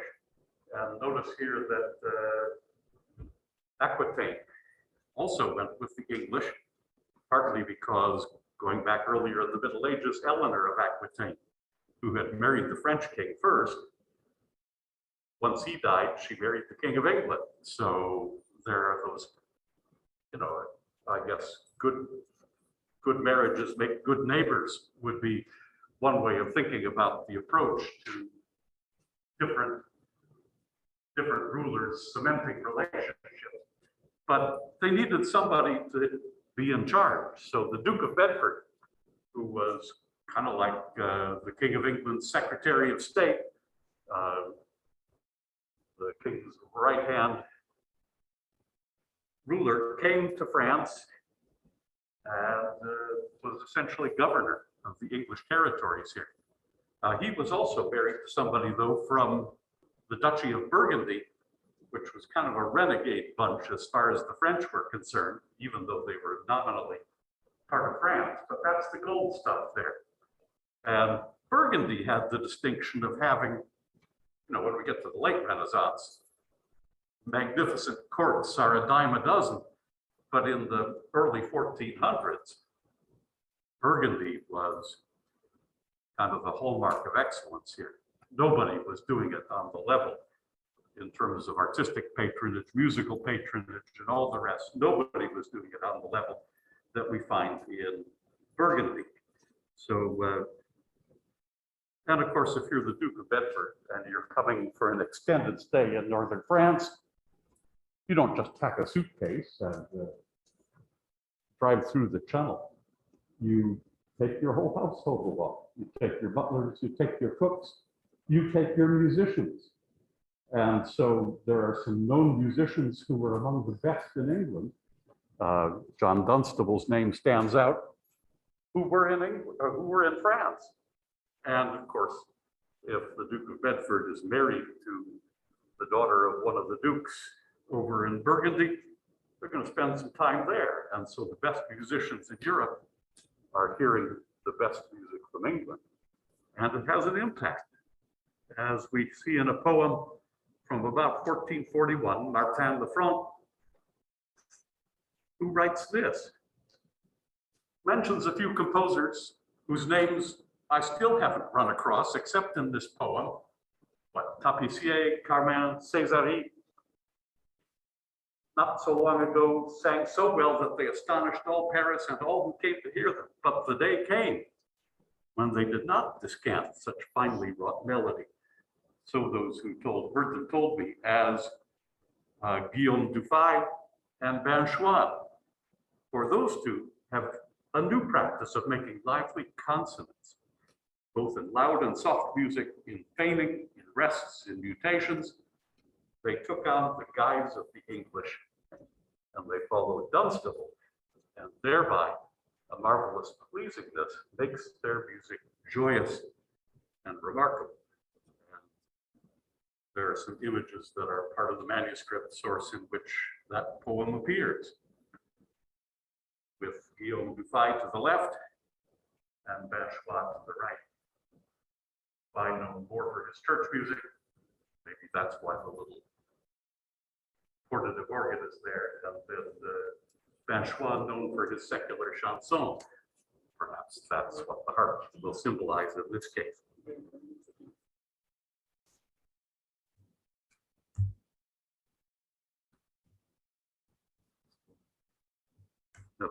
And notice here that Aquitaine also went with the English, partly because going back earlier in the Middle Ages, Eleanor of Aquitaine, who had married the French king first, once he died, she married the King of England. So there are those, you know, I guess good marriages make good neighbors would be one way of thinking about the approach to different rulers cementing relationships. But they needed somebody to be in charge. So the Duke of Bedford, who was kind of like the King of England's Secretary of State, the king's right-hand ruler, came to France and was essentially governor of the English territories here. He was also married to somebody, though, from the Duchy of Burgundy, which was kind of a renegade bunch as far as the French were concerned, even though they were nominally part of France. But that's the gold stuff there. And Burgundy had the distinction of having, you know, when we get to the late Renaissance, magnificent courts are a dime a dozen. But in the early 1400s, Burgundy was kind of the hallmark of excellence here. Nobody was doing it on the level in terms of artistic patronage, musical patronage, and all the rest. Nobody was doing it on the level that we find in Burgundy. So, and of course, if you're the Duke of Bedford and you're coming for an extended stay in northern France, you don't just pack a suitcase and drive through the Channel. You take your whole household along. You take your butlers, you take your cooks, you take your musicians. And so there are some known musicians who were among the best in England. John Dunstable's name stands out, who were in England, or who were in France. And of course, if the Duke of Bedford is married to the daughter of one of the dukes over in Burgundy, they're going to spend some time there. And so the best musicians in Europe are hearing the best music from England. And it has an impact. As we see in a poem from about 1441, Martin Lefranc, who writes this, mentions a few composers whose names I still haven't run across, except in this poem, but Tapissier, Carmen, Césari, not so long ago sang so well that they astonished all Paris and all who came to hear them. But the day came when they did not descant such finely wrought melody. So those who heard them told me, as Guillaume Dufay and Banchois. For those two have a new practice of making lively consonants, both in loud and soft music, in feigning, in rests, in mutations. They took on the guise of the English, and they followed Dunstable, and thereby a marvelous pleasingness makes their music joyous and remarkable. And there are some images that are part of the manuscript source in which that poem appears, with Guillaume Dufay to the left and Banchois to the right. Dufay known more for his church music. Maybe that's why the little portative organ is there, and then Banchois known for his secular chanson. Perhaps that's what the harp will symbolize in this case. No.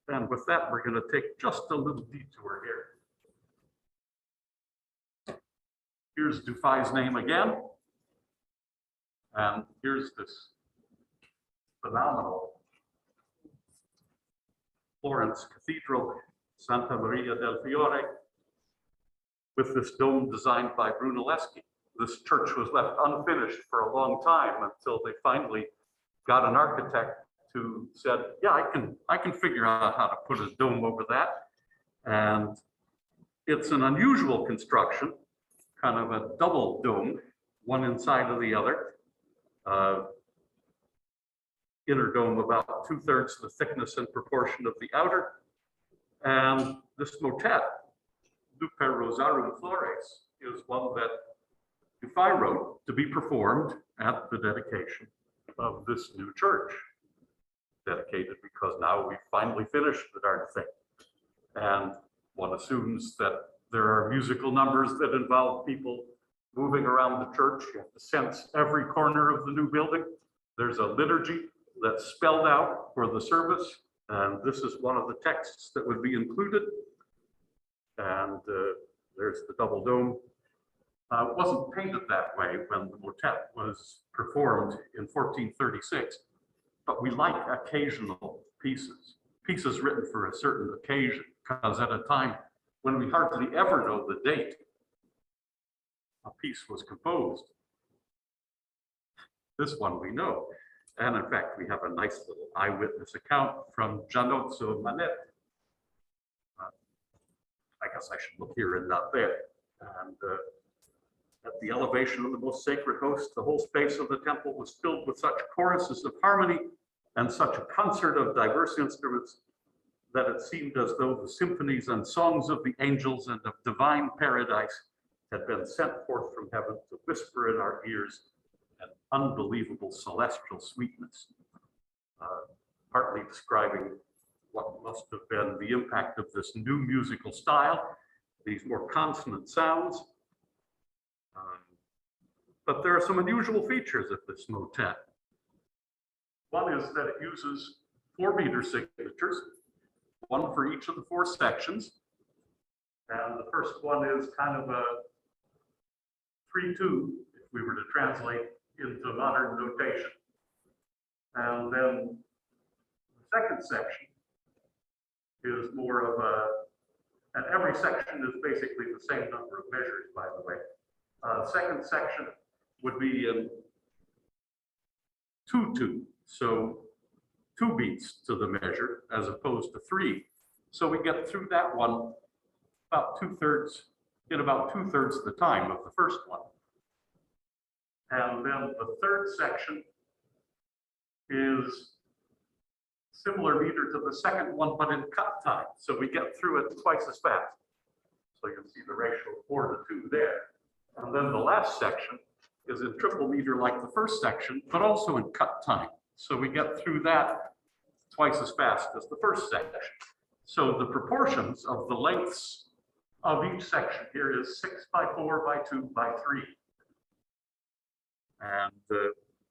And with that, we're going to take just a little detour here. Here's Dufay's name again. And here's this phenomenal Florence Cathedral, Santa Maria del Fiore, with this dome designed by Brunelleschi. this church was left unfinished for a long time until they finally got an architect who said, yeah, I can figure out how to put a dome over that. And it's an unusual construction, kind of a double dome, one inside of the other. Inner dome about 2/3 the thickness and proportion of the outer. And this motet, Lupe Rosarum Flores, is one that Dufay wrote to be performed at the dedication of this new church. Dedicated because now we've finally finished the darn thing. And one assumes that there are musical numbers that involve people moving around the church. You have to sense every corner of the new building. There's a liturgy that's spelled out for the service. And this is one of the texts that would be included. And there's the double dome. It wasn't painted that way when the motet was performed in 1436, but we like occasional pieces written for a certain occasion, because at a time when we hardly ever know the date a piece was composed, this one we know. And in fact, we have a nice little eyewitness account from Giannozzo Manetti. I guess I should look here and not there. And at the elevation of the most sacred host, the whole space of the temple was filled with such choruses of harmony and such a concert of diverse instruments that it seemed as though the symphonies and songs of the angels and of divine paradise had been sent forth from heaven to whisper in our ears an unbelievable celestial sweetness, partly describing what must have been the impact of this new musical style, these more consonant sounds. But there are some unusual features of this motet. One is that it uses 4-meter signatures, one for each of the 4 sections. And the first one is kind of a 3/2, if we were to translate into modern notation. And then the second section is more of a, and every section is basically the same number of measures, by the way. Second section would be in 2/2, so 2 beats to the measure as opposed to 3. So we get through that one about 2/3, in about 2/3 the time of the first one. And then the third section is similar meter to the second one, but in cut time. So we get through it twice as fast. So you can see the ratio of 4:2 there. And then the last section is in triple meter like the first section, but also in cut time. So we get through that twice as fast as the first section. So the proportions of the lengths of each section here is 6x4x2x3. And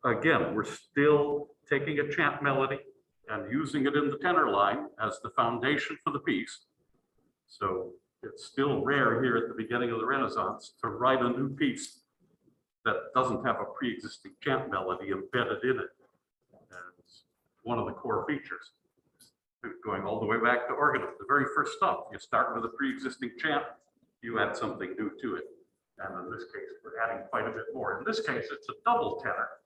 again, we're still taking a chant melody and using it in the tenor line as the foundation for the piece. So it's still rare here at the beginning of the Renaissance to write a new piece that doesn't have a pre-existing chant melody embedded in it. And it's one of the core features. Going all the way back to organ, the very first stuff, you start with a pre-existing chant, you add something new to it. And in this case, we're adding quite a bit more. In this case, it's a double tenor.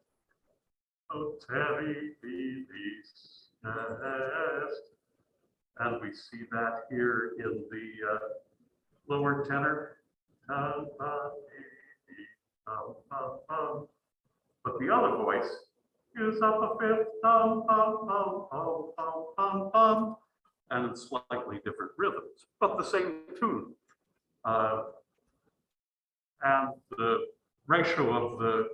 O terri vivis est. And we see that here in the lower tenor. But the other voice is up a fifth, and it's slightly different rhythms, but the same tune. And the ratio of the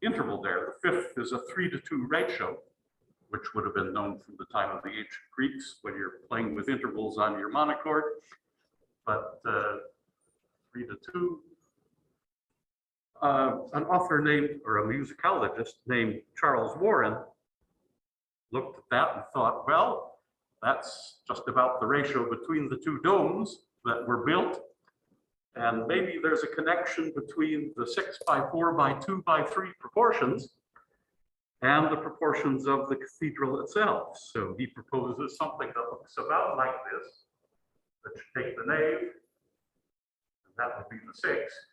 interval there, the fifth is a 3:2 ratio, which would have been known from the time of the ancient Greeks when you're playing with intervals on your monochord. But 3:2. An author named, or a musicologist named Charles Warren looked at that and thought, well, that's just about the ratio between the 2 domes that were built. And maybe there's a connection between the 6x4x2x3 proportions and the proportions of the cathedral itself. So he proposes something that looks about like this, that should take the nave, and that would be the 6.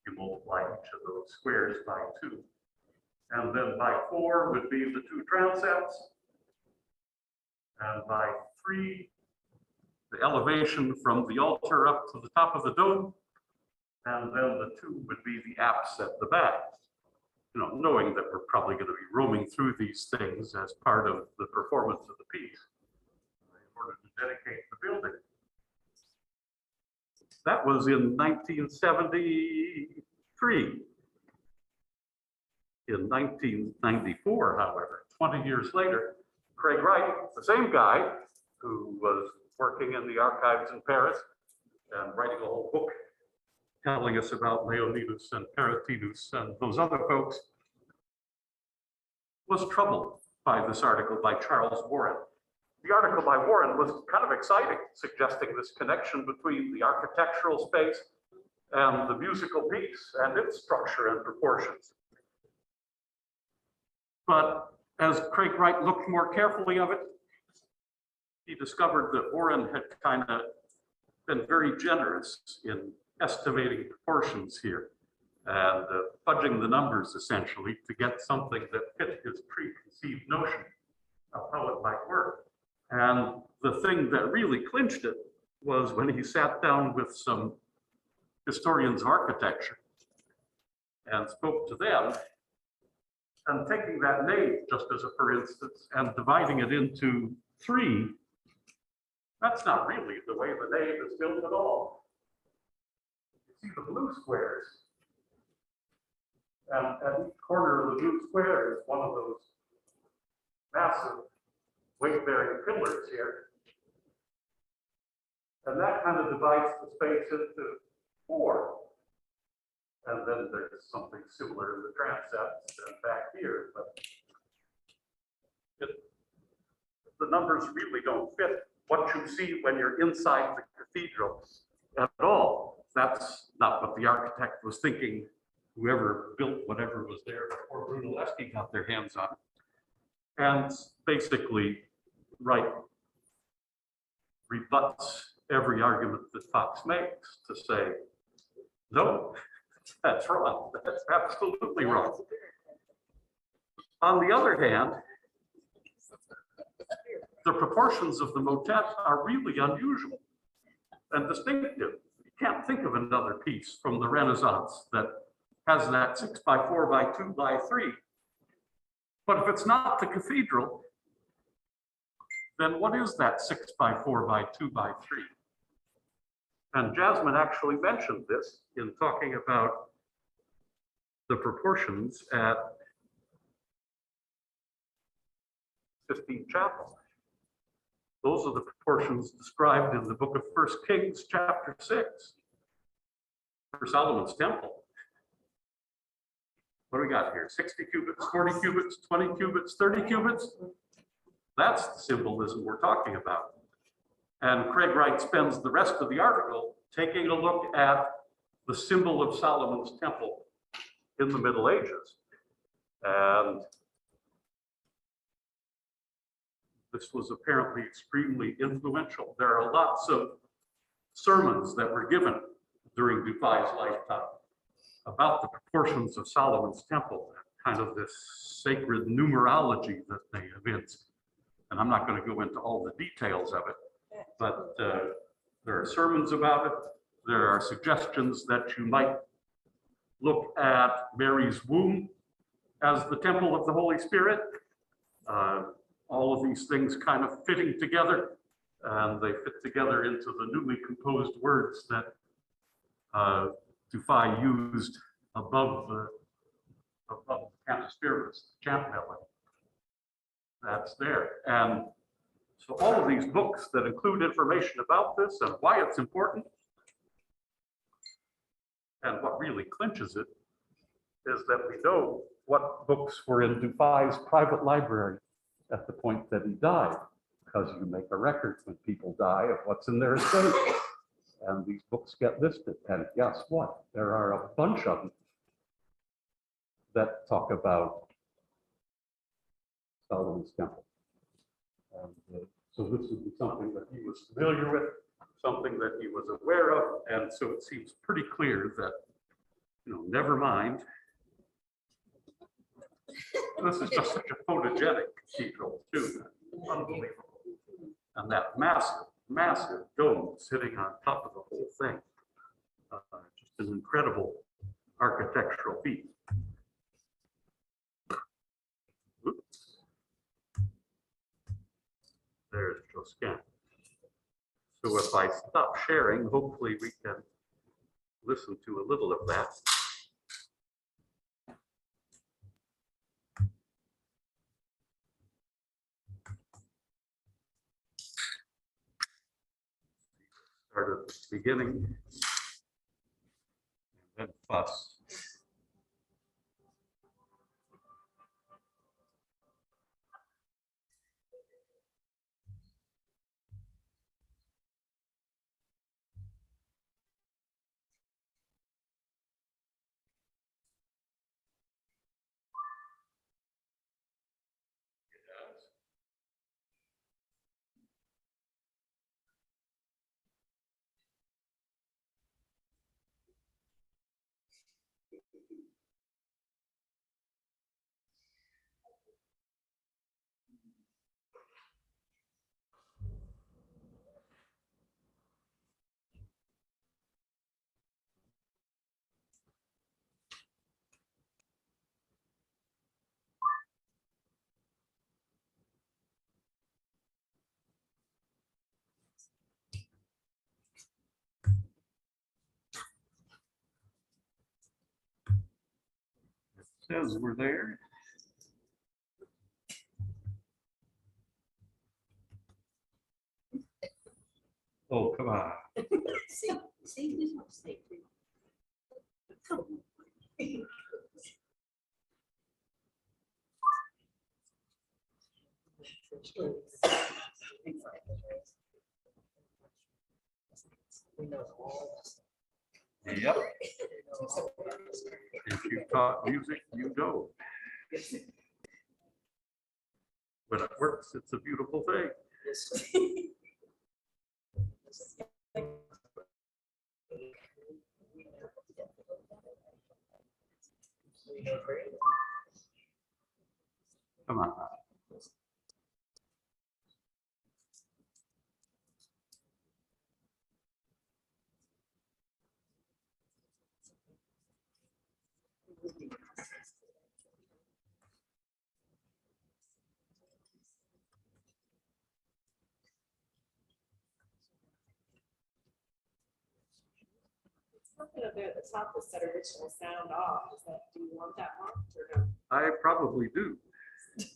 You multiply each of those squares by 2. And then by 4 would be the 2 transepts. And by 3, the elevation from the altar up to the top of the dome. And then the 2 would be the apse at the back. You know, knowing that we're probably going to be roaming through these things as part of the performance of the piece in order to dedicate the building. That was in 1973. In 1994, however, 20 years later, Craig Wright, the same guy who was working in the archives in Paris and writing a whole book telling us about Leonidas and Paratinus and those other folks, was troubled by this article by Charles Warren. The article by Warren was kind of exciting, suggesting this connection between the architectural space and the musical piece and its structure and proportions. But as Craig Wright looked more carefully of it, he discovered that Warren had kind of been very generous in estimating proportions here and fudging the numbers essentially to get something that fit his preconceived notion of how it might work. And the thing that really clinched it was when he sat down with some historians of architecture and spoke to them, and taking that nave just as a for instance and dividing it into 3, that's not really the way the nave is built at all. You see the blue squares, and at each corner of the blue square is one of those massive weight-bearing pillars here. And that kind of divides the space into 4. And then there's something similar in the transepts and back here, but the numbers really don't fit what you see when you're inside the cathedral at all. That's not what the architect was thinking, whoever built whatever was there before Brunelleschi got their hands on it. And basically, Wright rebuts every argument that Fox makes to say, no, that's wrong. That's absolutely wrong. On the other hand, the proportions of the motet are really unusual and distinctive. You can't think of another piece from the Renaissance that has that 6 by 4 by 2 by 3. But if it's not the cathedral, then what is that 6 by 4 by 2 by 3? And Jasmine actually mentioned this in talking about the proportions at Sistine Chapel. Those are the proportions described in the book of 1 Kings, chapter 6, for Solomon's temple. What do we got here? 60 cubits, 40 cubits, 20 cubits, 30 cubits? That's the symbolism we're talking about. And Craig Wright spends the rest of the article taking a look at the symbol of Solomon's temple in the Middle Ages. And this was apparently extremely influential. There are lots of sermons that were given during Dufay's lifetime about the proportions of Solomon's temple, kind of this sacred numerology that they evinced. And I'm not going to go into all the details of it, but there are sermons about it. There are suggestions that you might look at Mary's womb as the temple of the Holy Spirit. All of these things kind of fitting together, and they fit together into the newly composed words that Dufay used above the Cantaspirus, chant melody. That's there. And so all of these books that include information about this and why it's important, and what really clinches it, is that we know what books were in Dufay's private library at the point that he died, because you make a record when people die of what's in their estate. And these books get listed. And guess what? There are a bunch of them that talk about Solomon's temple. And so this would be something that he was familiar with, something that he was aware of. And so it seems pretty clear that never mind. This is just such a photogenic cathedral too. Unbelievable. And that massive, massive dome sitting on top of the whole thing. Just an incredible architectural feat. Oops. There's Josquin. So if I stop sharing, hopefully we can listen to a little of that. Start at the beginning, and then fuss. It says we're there. Oh, come on. See, this one's safe. Come on. Yep. If you taught music, you know. When it works, it's a beautiful thing. Come on. Something up there at the top that said original sound off. Is that, do you want that marked or no? I probably do. Let's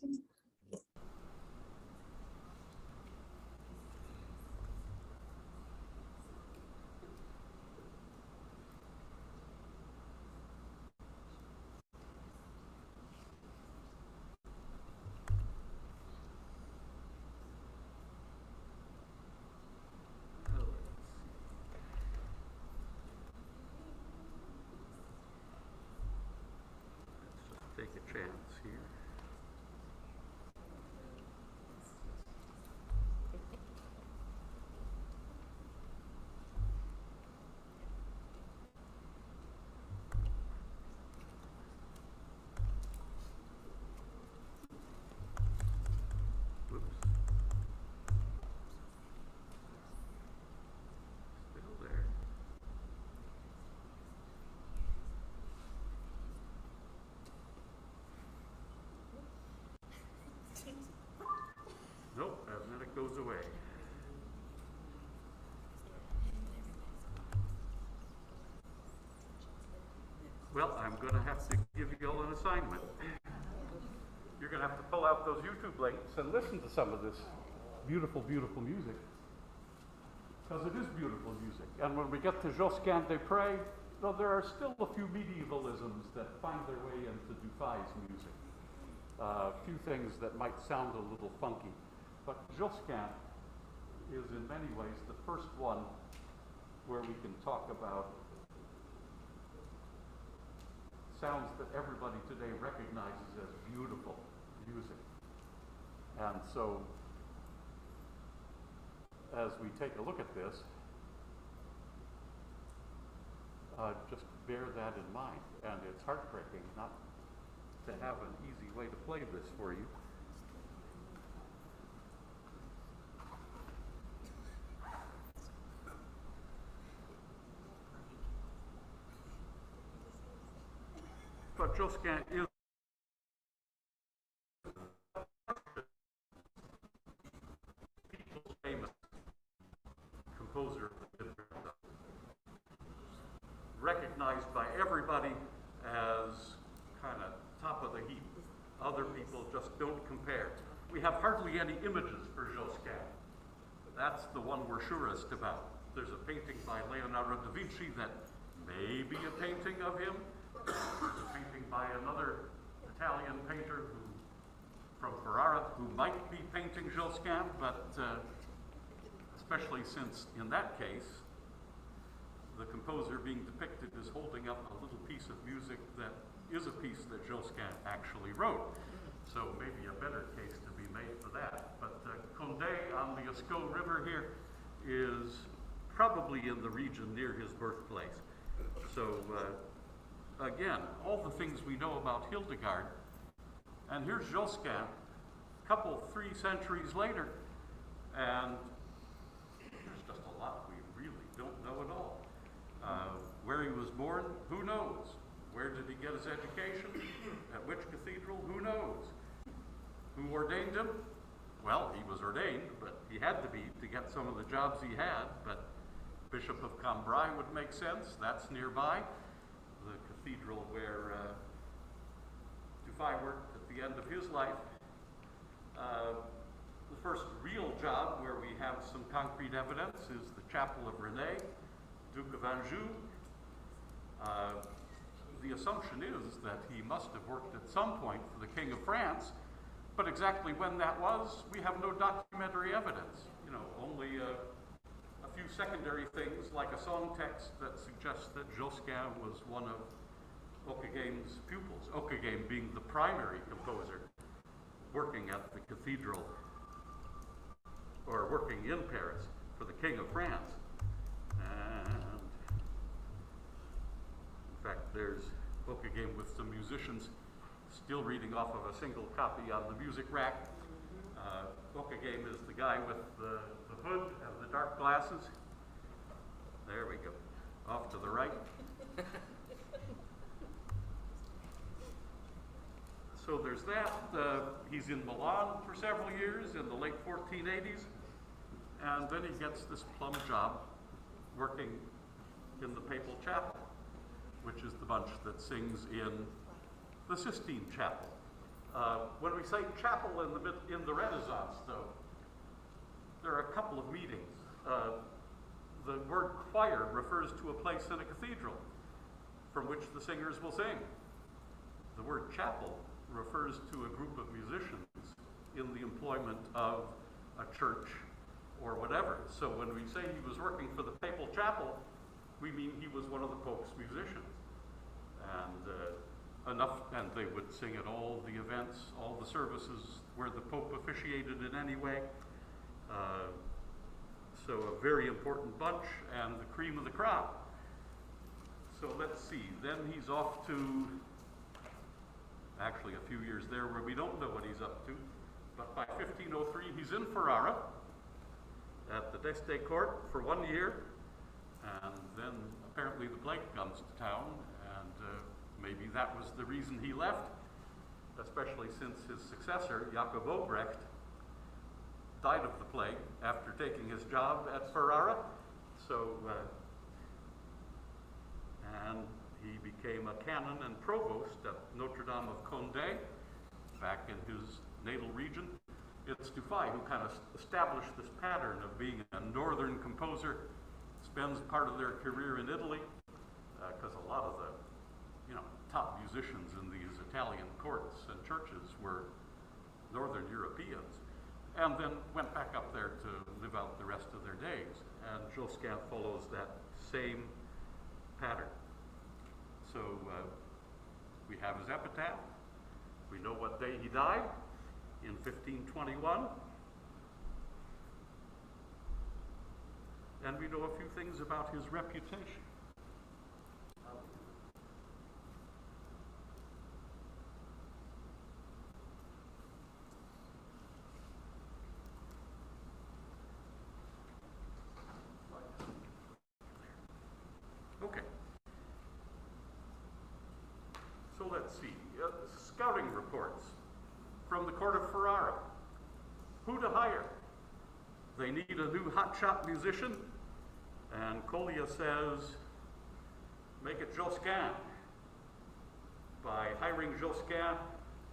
just take a chance here. Whoops. Still there. Nope, and then it goes away. Well, I'm gonna have to give you all an assignment. You're gonna have to pull out those YouTube links and listen to some of this beautiful, beautiful music. Because it is beautiful music. And when we get to Josquin des Prés, though there are still a few medievalisms that find their way into Dufay's music. A few things that might sound a little funky. But Josquin is in many ways the first one where we can talk about sounds that everybody today recognizes as beautiful music. And so, as we take a look at this, Just bear that in mind, and it's heartbreaking not to have an easy way to play this for you. But Josquin is people's famous composer, recognized by everybody as kind of top of the heap. Other people just don't compare. We have hardly any images for Josquin. That's the one we're surest about. There's a painting by Leonardo da Vinci that may be a painting of him. There's a painting by another Italian painter from Ferrara who might be painting Josquin, but especially since in that case, the composer being depicted is holding up a little piece of music that is a piece that Josquin actually wrote. So maybe a better case to be made for that. But Condé on the Escaut River here is probably in the region near his birthplace. So again, all the things we know about Hildegard, and here's Josquin, three centuries later, and there's just a lot we really don't know at all. Where he was born, who knows? Where did he get his education? At which cathedral? Who knows? Who ordained him? Well, he was ordained, but he had to be to get some of the jobs he had, but Bishop of Cambrai would make sense. That's nearby. The cathedral where Dufay worked at the end of his life. The first real job where we have some concrete evidence is the chapel of René, Duke of Anjou. The assumption is that he must have worked at some point for the King of France, but exactly when that was, we have no documentary evidence. You know, only a few secondary things like a song text that suggests that Josquin was one of Ockegheim's pupils, Ockegheim being the primary composer working at the cathedral or working in Paris for the King of France. And in fact, there's Ockegheim with some musicians still reading off of a single copy on the music rack. Ockegheim is the guy with the hood and the dark glasses. There we go, off to the right. So there's that. He's in Milan for several years in the late 1480s, and then he gets this plum job working in the Papal Chapel, which is the bunch that sings in the Sistine Chapel. When we say chapel in the Renaissance, though, there are a couple of meanings. The word choir refers to a place in a cathedral from which the singers will sing. The word chapel refers to a group of musicians in the employment of a church or whatever. So when we say he was working for the Papal Chapel, we mean he was one of the Pope's musicians. And they would sing at all the events, all the services where the Pope officiated in any way. So a very important bunch and the cream of the crop. So let's see, then he's off to, actually a few years there where we don't know what he's up to, but by 1503 he's in Ferrara at the d'Este court for 1 year, and then apparently the plague comes to town, and maybe that was the reason he left, especially since his successor, Jacob Obrecht, died of the plague after taking his job at Ferrara. So, and he became a canon and provost at Notre Dame of Condé, back in his natal region. It's Dufay who kind of established this pattern of being a northern composer, spends part of their career in Italy, because a lot of the top musicians in these Italian courts and churches were Northern Europeans, and then went back up there to live out the rest of their days. And Josquin follows that same pattern. So we have his epitaph. We know what day he died, in 1521. And we know a few things about his reputation. Okay. So let's see, scouting reports from the court of Ferrara. Who to hire? They need a new hotshot musician, and Colia says, make it Josquin. By hiring Josquin,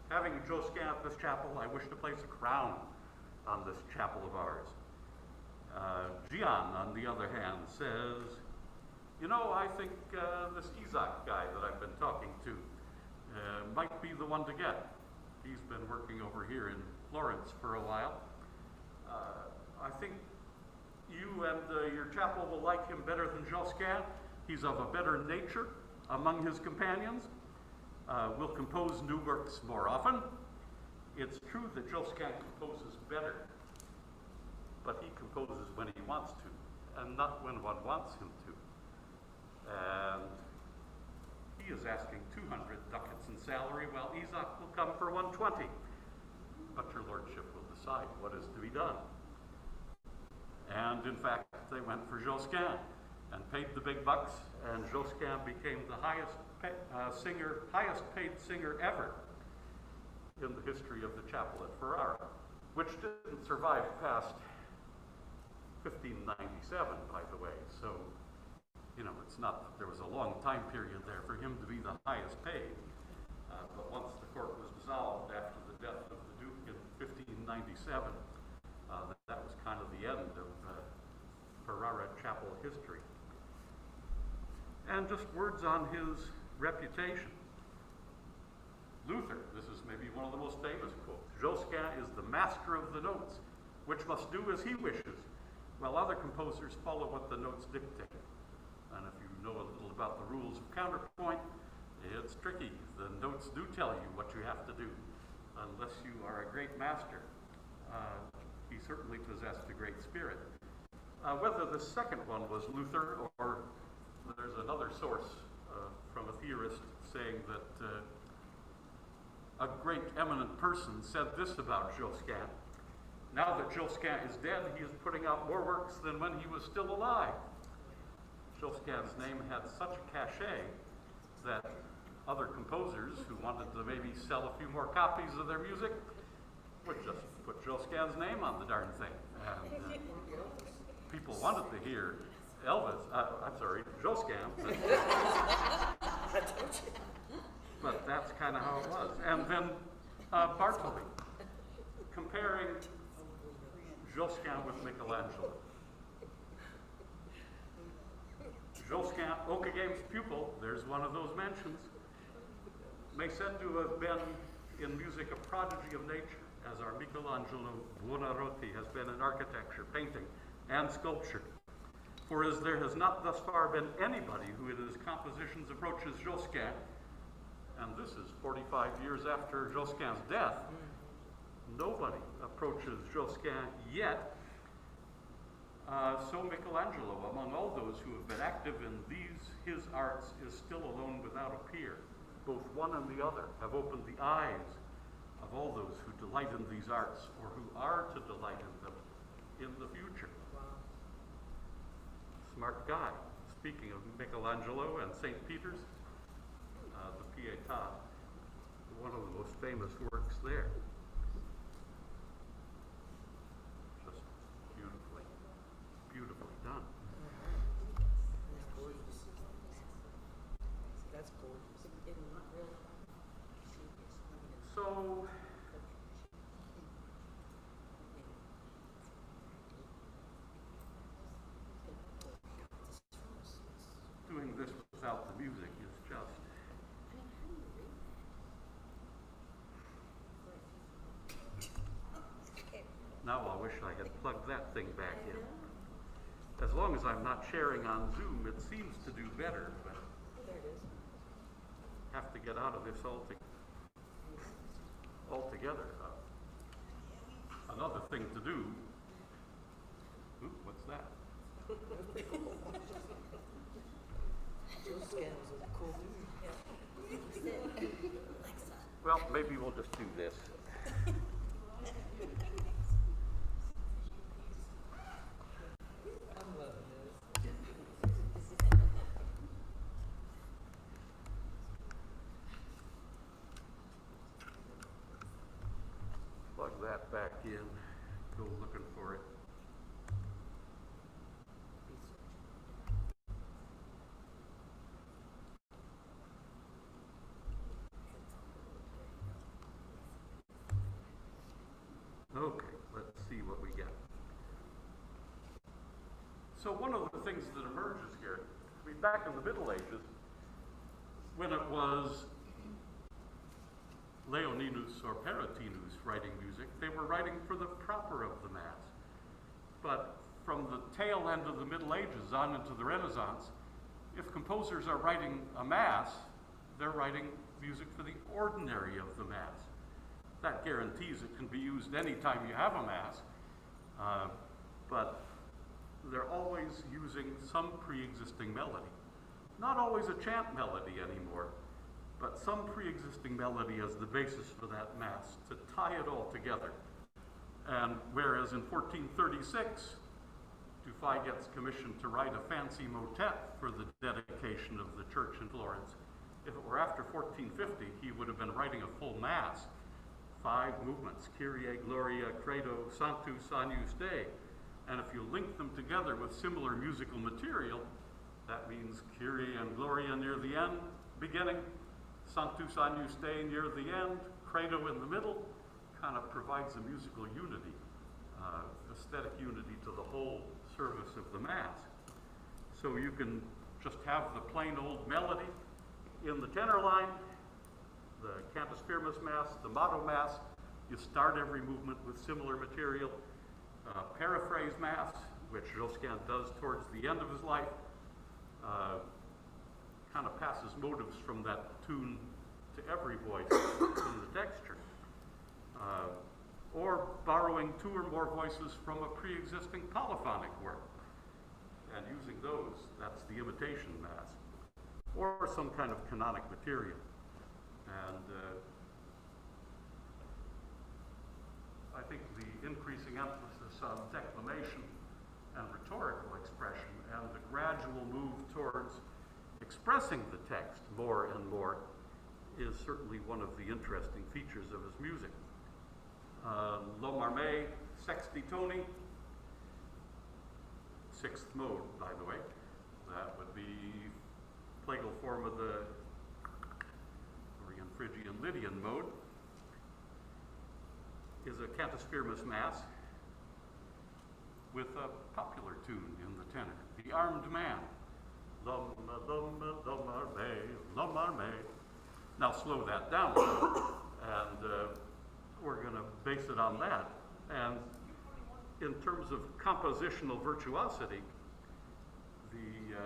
having Josquin at this chapel, I wish to place a crown on this chapel of ours. Gian, on the other hand, says, you know, I think this Isaac guy that I've been talking to might be the one to get. He's been working over here in Florence for a while. I think you and your chapel will like him better than Josquin. He's of a better nature among his companions. Will compose new works more often. It's true that Josquin composes better, but he composes when he wants to, and not when one wants him to. And he is asking 200 ducats in salary, while Isaac will come for 120. But your lordship will decide what is to be done. And in fact, they went for Josquin and paid the big bucks, and Josquin became the highest paid singer ever in the history of the chapel at Ferrara, which didn't survive past 1597, by the way. So, you know, it's not that there was a long time period there for him to be the highest paid. But once the court was dissolved after the death of the Duke in 1597, that was kind of the end of Ferrara chapel history. And just words on his reputation. Luther, this is maybe one of the most famous quotes, Josquin is the master of the notes, which must do as he wishes, while other composers follow what the notes dictate. And if you know a little about the rules of counterpoint, it's tricky. The notes do tell you what you have to do, unless you are a great master. He certainly possessed a great spirit. Whether the second one was Luther, or there's another source from a theorist saying that a great eminent person said this about Josquin. Now that Josquin is dead, he is putting out more works than when he was still alive. Josquin's name had such a cachet that other composers who wanted to maybe sell a few more copies of their music would just put Josquin's name on the darn thing. And people wanted to hear Josquin. But that's kind of how it was. And then Bartoli, comparing Josquin with Michelangelo. Josquin, Okagame's pupil, there's one of those mentions, may said to have been in music a prodigy of nature, as our Michelangelo Buonarroti has been in architecture, painting, and sculpture. For as there has not thus far been anybody who in his compositions approaches Josquin, and this is 45 years after Josquin's death, nobody approaches Josquin yet. So Michelangelo, among all those who have been active in his arts, is still alone without a peer. Both one and the other have opened the eyes of all those who delight in these arts, or who are to delight in them in the future. Smart guy. Speaking of Michelangelo and St. Peter's, the Pietà, one of the most famous works there. Just beautifully done. That's gorgeous. So, doing this without the music is just... Now I wish I had plugged that thing back in. As long as I'm not sharing on Zoom, it seems to do better, but have to get out of this altogether. Another thing to do. Ooh, what's that? Well, maybe we'll just do this. that back in, go looking for it. Okay, let's see what we get. So one of the things that emerges here, I mean, back in the Middle Ages, when it was Leoninus or Perotinus writing music, they were writing for the proper of the Mass. But from the tail end of the Middle Ages on into the Renaissance, if composers are writing a Mass, they're writing music for the ordinary of the Mass. That guarantees it can be used anytime you have a Mass, but they're always using some pre-existing melody. Not always a chant melody anymore, but some pre-existing melody as the basis for that Mass to tie it all together. And whereas in 1436, Dufay gets commissioned to write a fancy motet for the dedication of the church in Florence, if it were after 1450, he would have been writing a full Mass, 5 movements, Kyrie, Gloria, Credo, Sanctus, Agnus Dei. And if you link them together with similar musical material, that means Kyrie and Gloria near the end, beginning, Sanctus, Agnus Dei near the end, Credo in the middle, kind of provides a musical unity, aesthetic unity to the whole service of the Mass. So you can just have the plain old melody in the tenor line, the Cantus Firmus Mass, the Motto Mass. You start every movement with similar material. Paraphrase Mass, which Josquin does towards the end of his life, kind of passes motives from that tune to every voice in the texture. Or borrowing 2 or more voices from a pre-existing polyphonic work and using those, that's the imitation Mass, or some kind of canonic material. And I think the increasing emphasis on declamation and rhetorical expression and the gradual move towards expressing the text more and more is certainly one of the interesting features of his music. L'Homme Armé, Sexti Toni, 6th mode, by the way. That would be plagal form of the Orion, Phrygian, Lydian mode, is a Cantus Firmus Mass with a popular tune in the tenor, The Armed Man. L'homme armé, l'homme armé. Now slow that down a little, and we're going to base it on that. And in terms of compositional virtuosity, the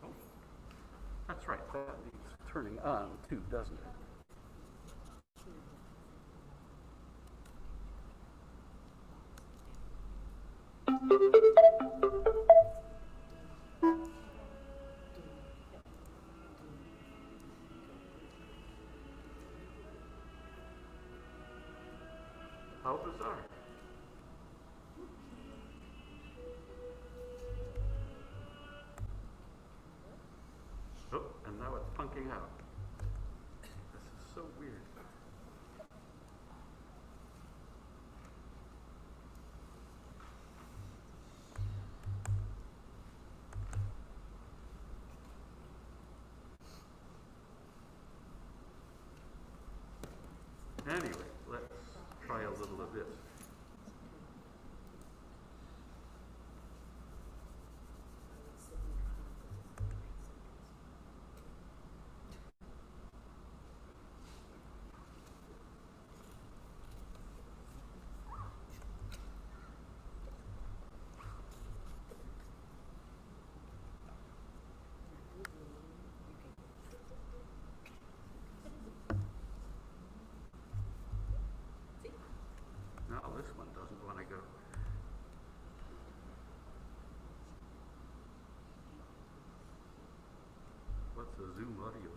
oh, that's right, that needs turning on too, doesn't it? How bizarre. Oh, and now it's punking out. This is so weird. Anyway, let's try a little of this. No, this one doesn't want to go. What's the Zoom audio?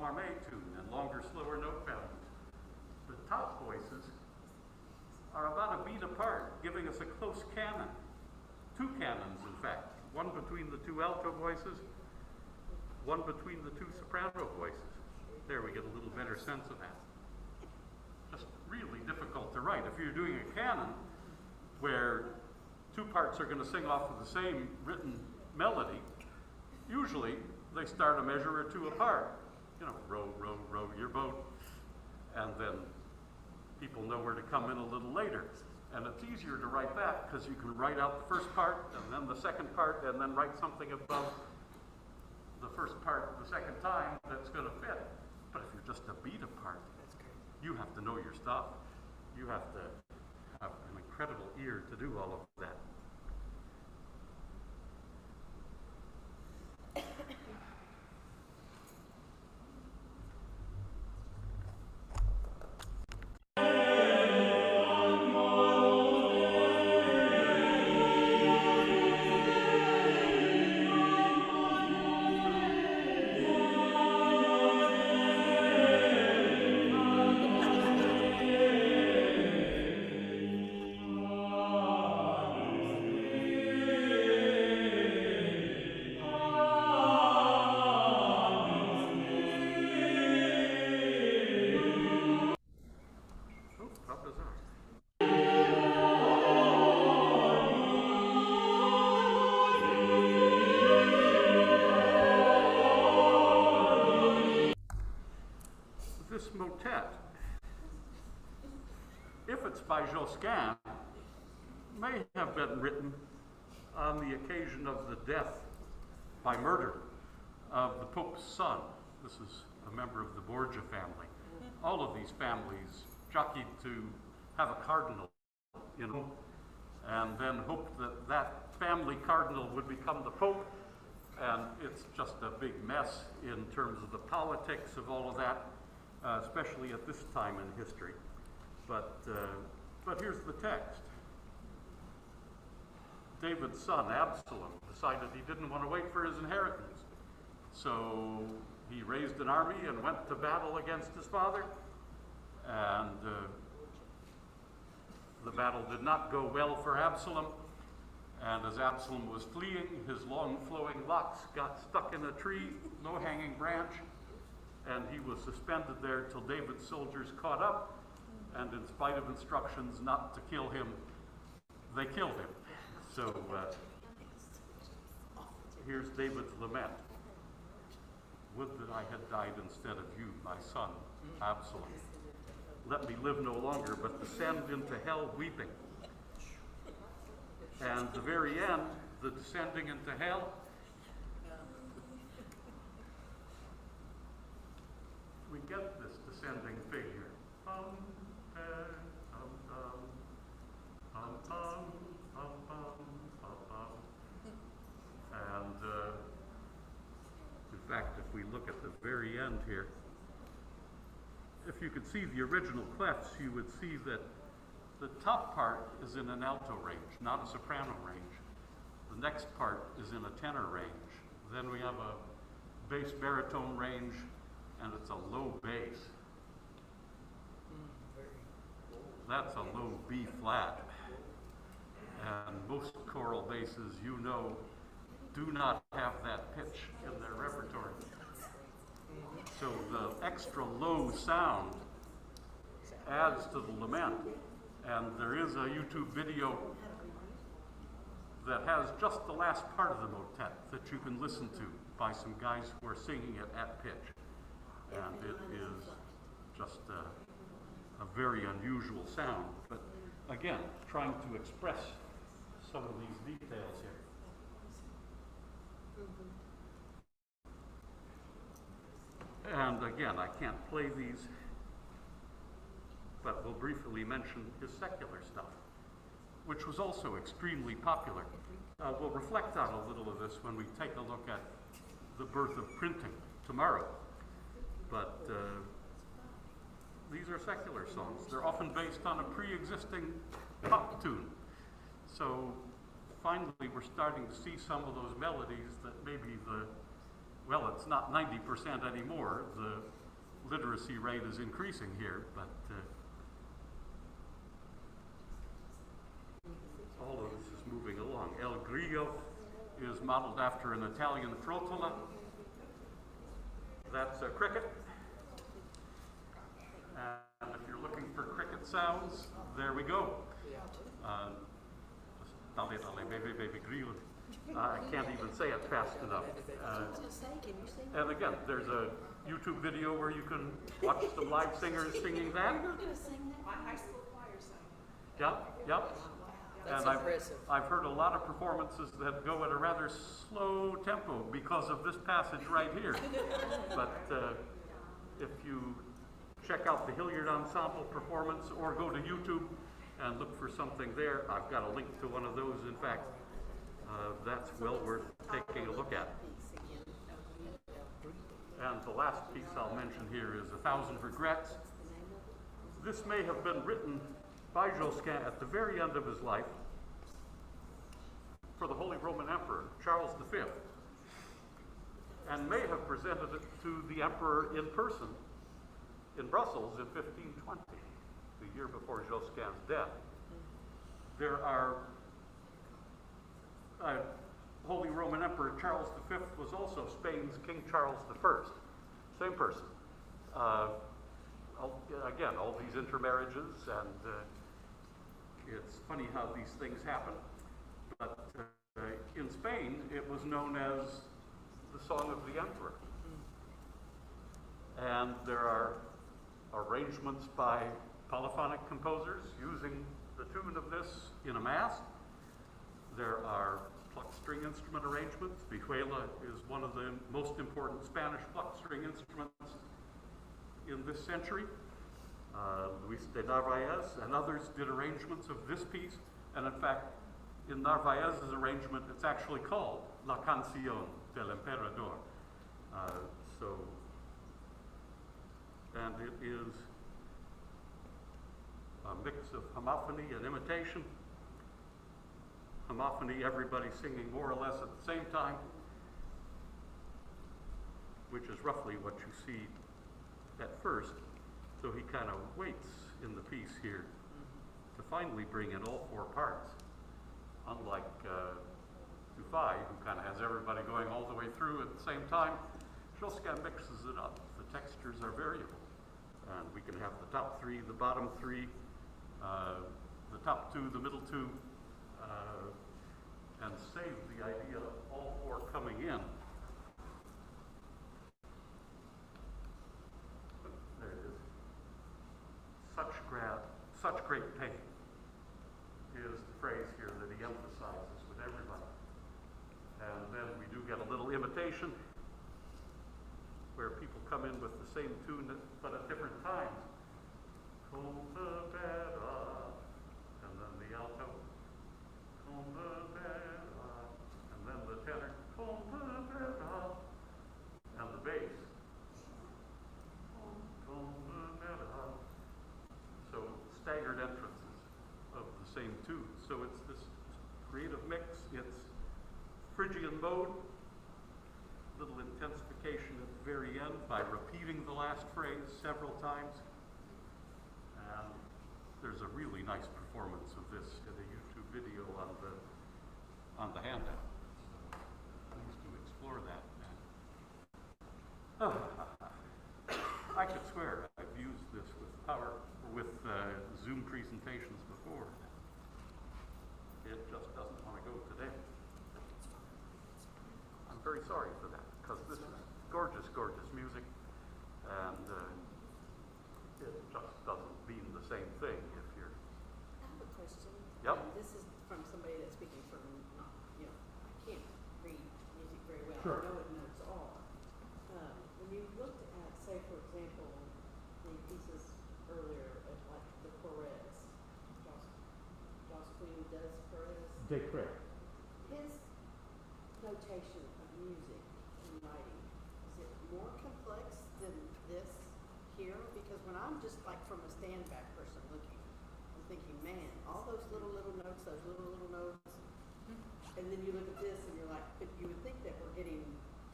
marmé tune and longer, slower note patterns. The top voices are about a beat apart, giving us a close canon. Two canons, in fact. One between the two alto voices, one between the two soprano voices. There we get a little better sense of that. Just really difficult to write. If you're doing a canon where two parts are going to sing off of the same written melody, usually they start a measure or two apart. You know, row, row, row your boat. And then people know where to come in a little later. And it's easier to write that because you can write out the first part and then the second part and then write something above the first part the second time that's going to fit. But if you're just a beat apart, you have to know your stuff. You have to have an incredible ear to do all of that. This motet, if it's by Josquin, may have been written on the occasion of the death by murder of the Pope's son. This is a member of the Borgia family. All of these families jockeyed to have a cardinal, you know, and then hoped that that family cardinal would become the Pope. And it's just a big mess in terms of the politics of all of that. Especially at this time in history. But here's the text. David's son, Absalom, decided he didn't want to wait for his inheritance. So he raised an army and went to battle against his father. And the battle did not go well for Absalom. And as Absalom was fleeing, his long flowing locks got stuck in a tree, low-hanging branch. And he was suspended there till David's soldiers caught up, and in spite of instructions not to kill him, they killed him. So here's David's lament. Would that I had died instead of you, my son, Absalom. Let me live no longer, but descend into hell weeping. And the very end, the descending into hell, we get this descending figure. And in fact, if we look at the very end here, if you could see the original clefs, you would see that the top part is in an alto range, not a soprano range. The next part is in a tenor range. Then we have a bass baritone range, and it's a low bass. That's a low B flat. And most choral basses, you know, do not have that pitch in their repertoire. So the extra low sound adds to the lament. And there is a YouTube video that has just the last part of the motet that you can listen to by some guys who are singing it at pitch. And it is just a very unusual sound. But again, trying to express some of these details here. And again, I can't play these, but we'll briefly mention his secular stuff, which was also extremely popular. We'll reflect on a little of this when we take a look at the birth of printing tomorrow. But these are secular songs. They're often based on a pre-existing pop tune. So finally, we're starting to see some of those melodies that maybe well, it's not 90% anymore. The literacy rate is increasing here, but all of this is moving along. El Grillo is modeled after an Italian frotola. That's a cricket. And if you're looking for cricket sounds, there we go. Dale, dale, baby, baby, grillo. I can't even say it fast enough. And again, there's a YouTube video where you can watch some live singers singing that. High school choir sang. Yep, yep. That's And impressive. I've heard a lot of performances that go at a rather slow tempo because of this passage right here. But if you check out the Hilliard Ensemble performance or go to YouTube and look for something there, I've got a link to one of those. In fact, that's well worth taking a look at. And the last piece I'll mention here is A Thousand Regrets. This may have been written by Josquin at the very end of his life for the Holy Roman Emperor, Charles V, and may have presented it to the Emperor in person in Brussels in 1520, the year before Josquin's death. There are Holy Roman Emperor Charles V was also Spain's King Charles I, same person. Again, all these intermarriages, and it's funny how these things happen. But in Spain, it was known as the Song of the Emperor. And there are arrangements by polyphonic composers using the tune of this in a mass. There are plucked string instrument arrangements. Vihuela is one of the most important Spanish plucked string instruments in this century. Luis de Narvaez and others did arrangements of this piece, and in fact, in Narvaez's arrangement, it's actually called La Canción del Emperador. And it is a mix of homophony and imitation. Homophony, everybody singing more or less at the same time, which is roughly what you see at first. So he kind of waits in the piece here to finally bring in all four parts. Unlike Dufay, who kind of has everybody going all the way through at the same time, Josquin mixes it up. The textures are variable. And we can have the top three, the bottom three, the top two, the middle two, and save the idea of all four coming in. There it is. Such great pain is the phrase here that he emphasizes with everybody. And then we do get a little imitation where people come in with the same tune but at different times. And then the alto. And then the tenor. And the bass. So staggered entrances of the same tune. So it's this creative mix. It's Phrygian mode, little intensification at the very end by repeating the last phrase several times. And there's a really nice performance of this in a YouTube video on the handout. Please do explore that. I could swear I've used this with Zoom presentations before. It just doesn't want to go today. I'm very sorry for that, because this is gorgeous, gorgeous music, and it just doesn't mean the same thing if you're... I have a question. Yep. This is from somebody that's speaking from, I can't read music very well. Sure. I know what notes are. When you looked at, say, for example, the pieces earlier, like the Perez, Josquin does Perez. Decret. His notation of music and writing, is it more complex than this here? Because when I'm just like from a stand back person looking, I'm thinking, man, all those little notes, those little notes, and then you look at this and you're like, but you would think that we're getting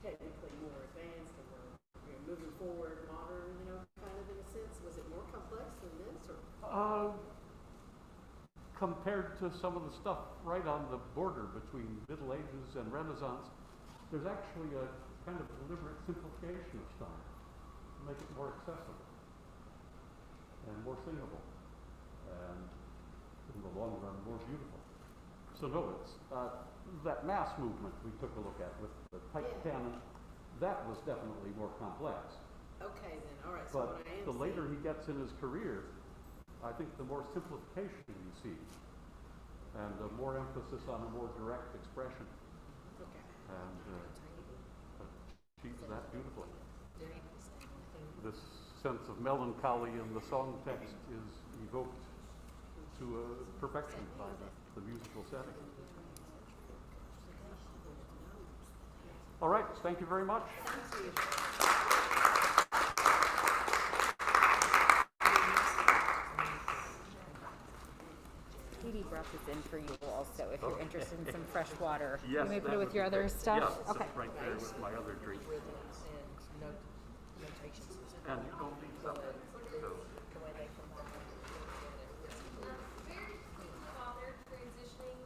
technically more advanced and we're, moving forward, modern, kind of in a sense? Was it more complex than this, or? Compared to some of the stuff right on the border between Middle Ages and Renaissance, there's actually a kind of deliberate simplification of style to make it more accessible and more singable, and in the long run, more beautiful. So no, it's that mass movement we took a look at with the pipe cannon, that was definitely more complex. Okay, then, all right, so But what I am the later saying- he gets in his career, I think the more simplification you see, and the more emphasis on a more direct expression, Okay. and achieves that beautifully. This sense of melancholy in the song text is evoked to perfection by the musical setting. All right, thank you very much. Katie brought this in for you also, if you're interested in some fresh water. Yes, You may put that it with would your be other great. stuff? Yeah, Okay. sit right there with my other drink. Rhythms and notation system. And you don't need something. So, The way they perform. Very quickly while they're transitioning,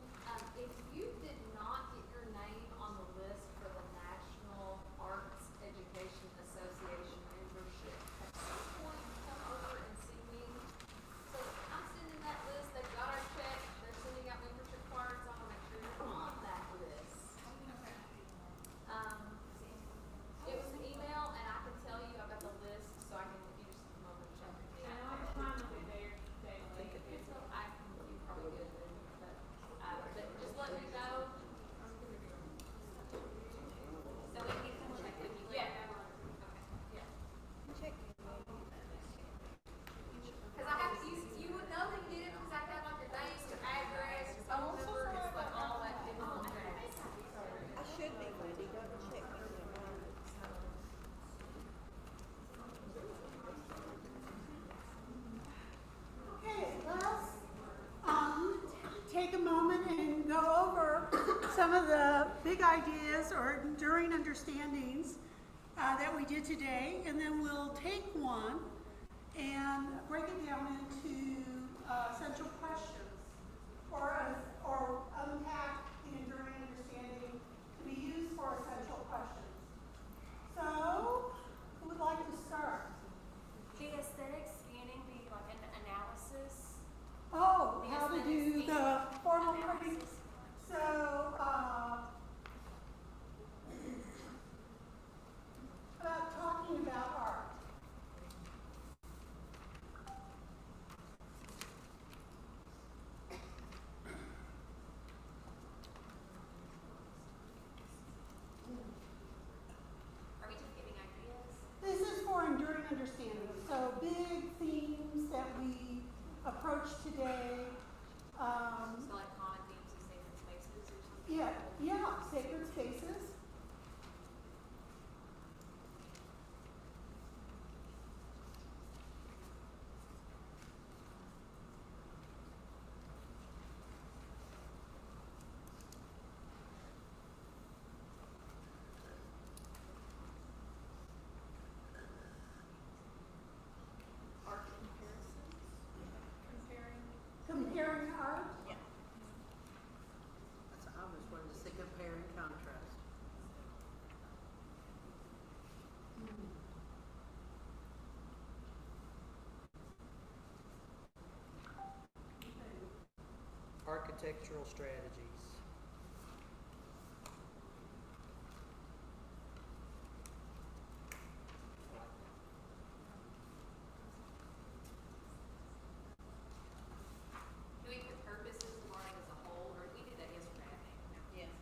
if you did not get your name on the list for the National Arts Education Association membership, at some point come over and see me. So I'm sending that list, they've got our check, they're sending out membership cards, I wanna make sure you're on that list. It was an email and I can tell you, I've got the list, so I can, you just come over and check with me. I know I'm trying to be there, so I can, you probably good then, but just let me know. So we can come check with you. Yeah. Okay, yeah. Cause I have, you would know that you did it because I have like your name, your address, your phone number, it's like all that information. I should be, Wendy, double check. Okay, let's take a moment and go over some of the big ideas or enduring understandings that we did today, and then we'll take one and break it down into essential questions or unpack the enduring understanding to be used for essential questions. So, who would like to start? The aesthetic scanning be like an analysis? Oh, how to do the formal critique. So, about talking about art. Are we just giving ideas? This is for enduring understanding. So big themes that we approached today. So like common themes of sacred spaces or something? Yeah, sacred spaces. Art comparisons? Comparing art. Yeah. That's, I was wanting to say compare and contrast. Architectural strategies. Do we put purposes of art as a whole, or we did that yesterday, I think? Yes.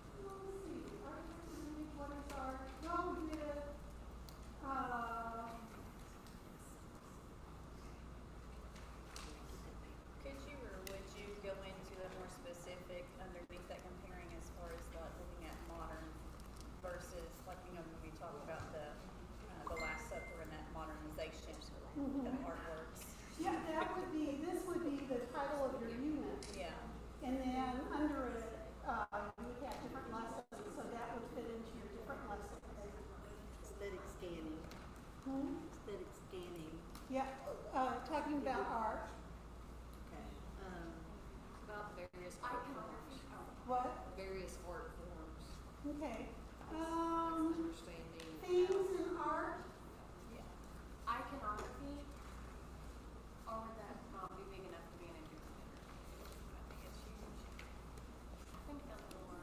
Let's see. What is art? Well, we did Okay. Understanding. Themes in art, Iconography, Or would that not be big enough to be an interdisciplinary? I think it's huge. I think a little more.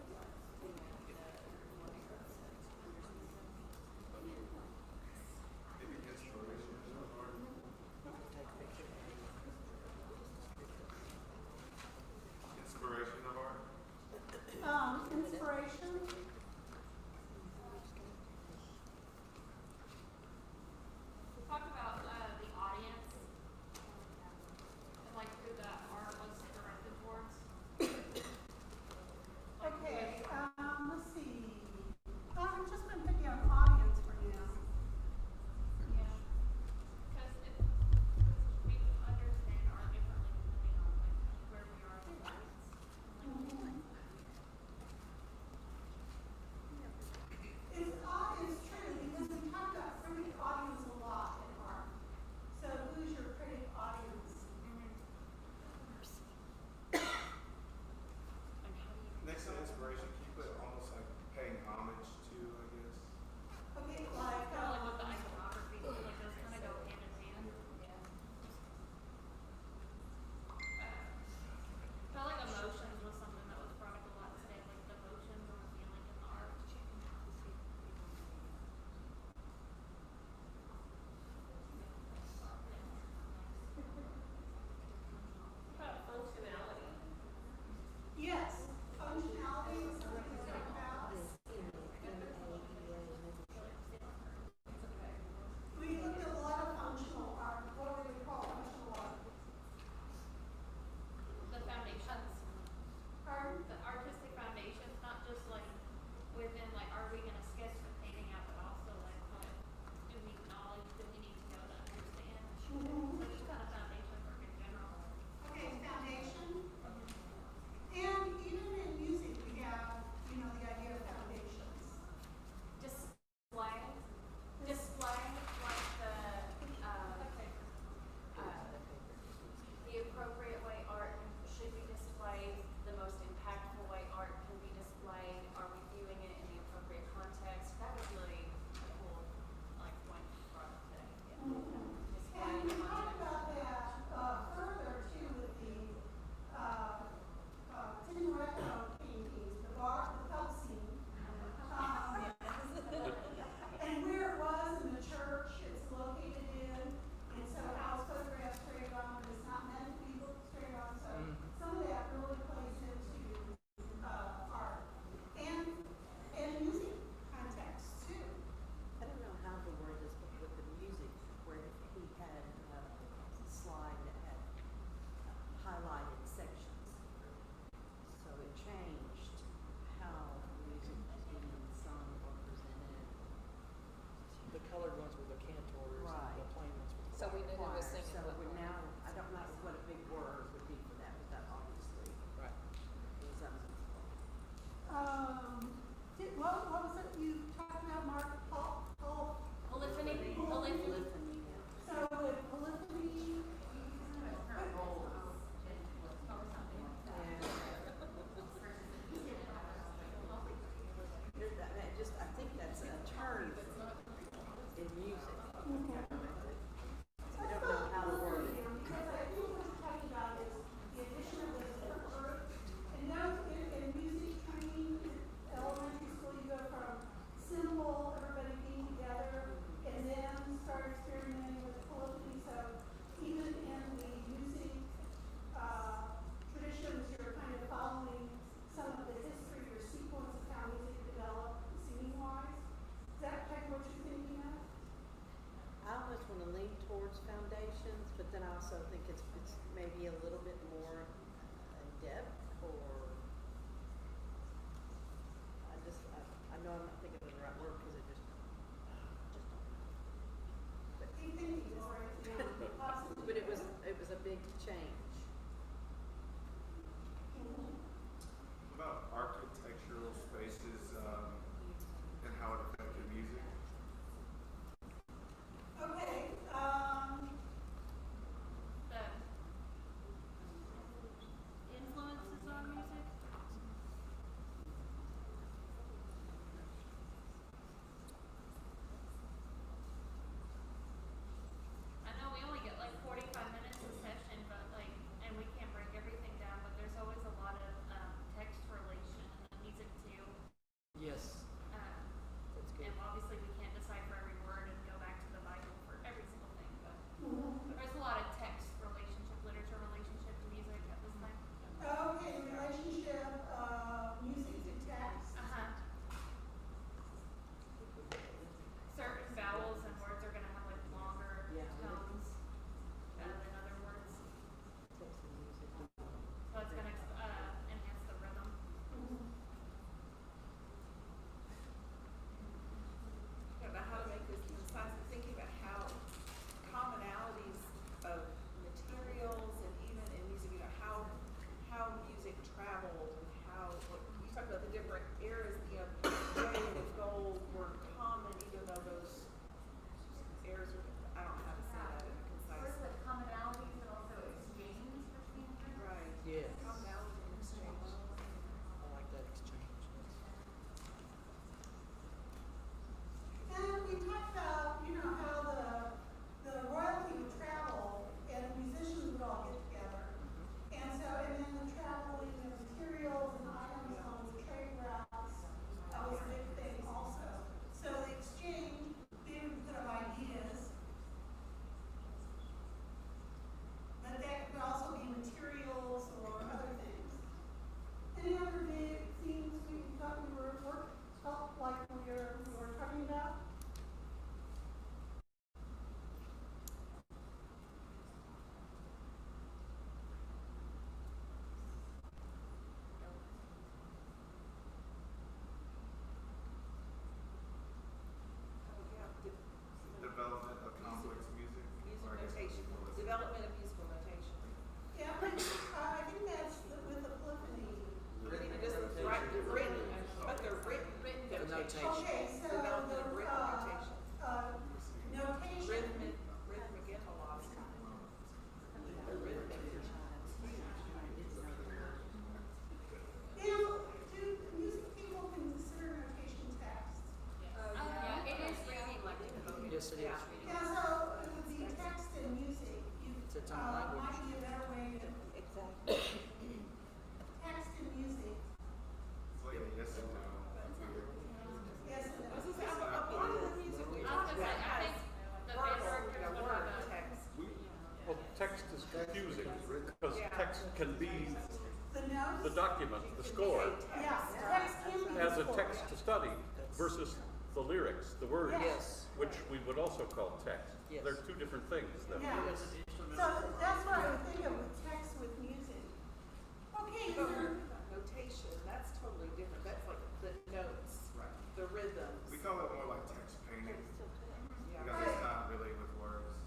Inspiration of art? inspiration, We talked about can be The notes? the document, the score, Yeah, text can be. as a score. text to study versus the lyrics, the words, Yes. which we would also call text. Yes. They're two different things. Then. Yeah. So that's what I would think of with text with music. Okay, is there, Notation, that's totally different. That's like the notes, Right. the rhythms. We call it more like text painting, Yeah. because it's not really with words.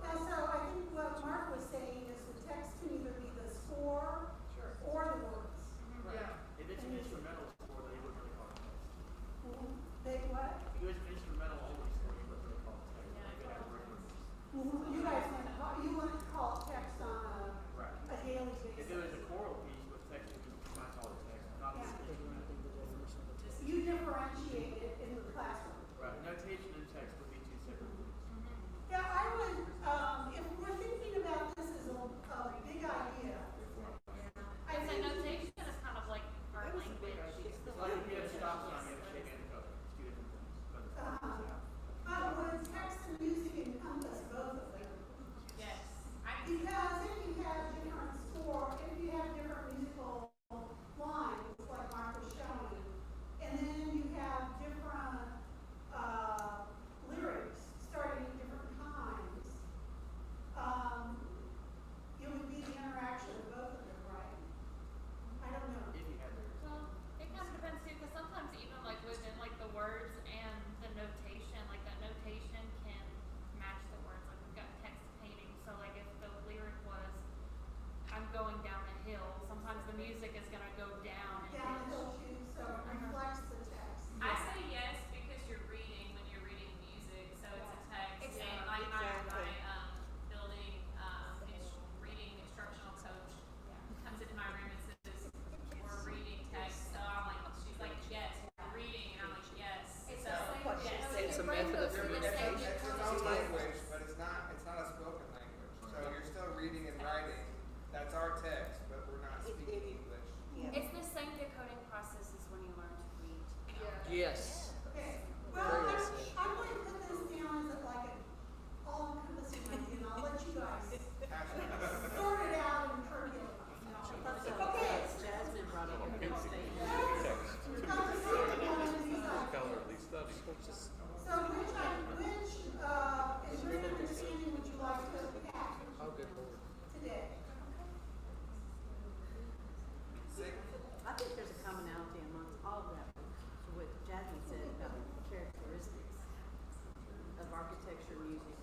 and so I think what Mark was saying is the text can either be the score or the words. Right. If it's an instrumental score, they wouldn't really call it text. They what? If it was an instrumental only score, you wouldn't really call it text. Like it had rhythm. You guys wouldn't call it text on Right. a daily If it basis. was a choral piece with text, you might call it text, not Yeah. an instrumental. You differentiate it in the classroom. Right, notation and text would be two separate things. Yeah, I would, if we're thinking about this as a big idea, I I'd say think, notation is kind of like our That was a big language. idea. It's like if you have a stop sign, you have a shake and a color. It's two different things. But it's but would text and music encompass both of them? Yes. Because if you have different score, if you have different musical lines, like Mark was showing, and then you have different lyrics starting at different times, it would be the interaction of both of them, right? I don't know. if you had lyrics. Well, it kind of depends too, because sometimes even like within like the words and the notation, like that notation can match the words. Like we've got text painting, so like if the lyric was, I'm going down a hill, sometimes the music is gonna go down. in Down pitch. the hill too, so it reflects the text. I say yes because you're reading when you're reading music, so it's a text. Exactly. And like my Exactly. building reading instructional coach comes into my room and says, "We're reading text." So I'm like, she's like, "Yes, we're reading," and I'm like, "Yes." It's So the same. yes. It's a method of communication. It's its own language, but it's not a spoken language. So you're still reading and writing. That's our text, but we're not speaking English. It's the same decoding process as when you learn to read. Yes. Okay, well, Very I'm essential. going to put this down as like an all-encompassing idea, and I'll let you guys sort it out and curriculum. Okay. Jasmine brought up a good statement. Text. Scholarly study. So which improved understanding would you like to have Oh, good Lord. today? I think there's a commonality amongst all of that, to what Jasmine said about characteristics of architecture, music,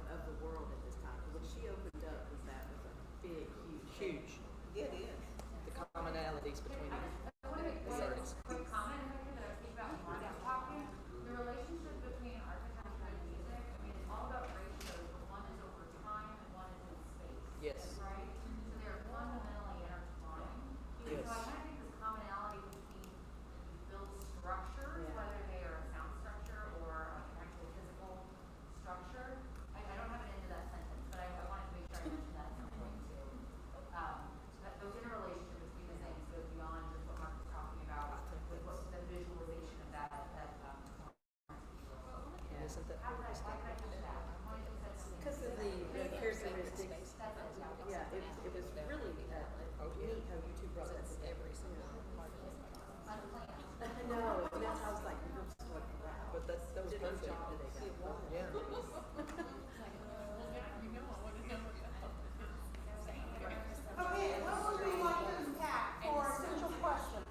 of the world at this time. What she opened up was that was a big, huge. Huge. It is. The commonalities between I want to make the one artists. quick comment here that I was thinking about when Mark was talking. The relationship between architecture and music, I mean, it's all about ratios, but one is over time and one is in space. Yes. Right? So they're fundamentally intertwined. Yes. So I kind of think this commonality between build structures, Yeah. whether they are a sound structure or an actual physical structure. I don't have it into that sentence, but I wanted to make sure I mentioned that at some point too. That those interrelationship between the things goes beyond just what Mark was talking about, with what the visualization of that. Isn't that How did why did I do that? I wanted to say something. Because of the characteristics. That's it, yeah. Yeah, it was really neat how you two brought that together. Unplanned. No, that's how I was like, wow. But that was Did a perfect. job today, guys. Yeah. Okay, what would we like to unpack for essential questions?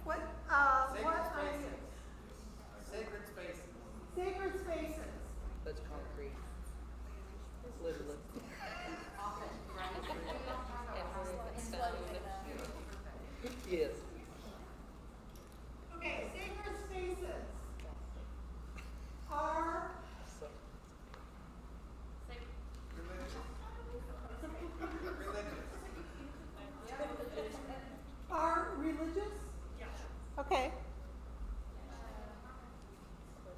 What are you? Sacred spaces. Sacred spaces. That's concrete. Literally. Yes. Okay, sacred spaces are So, religious? Okay.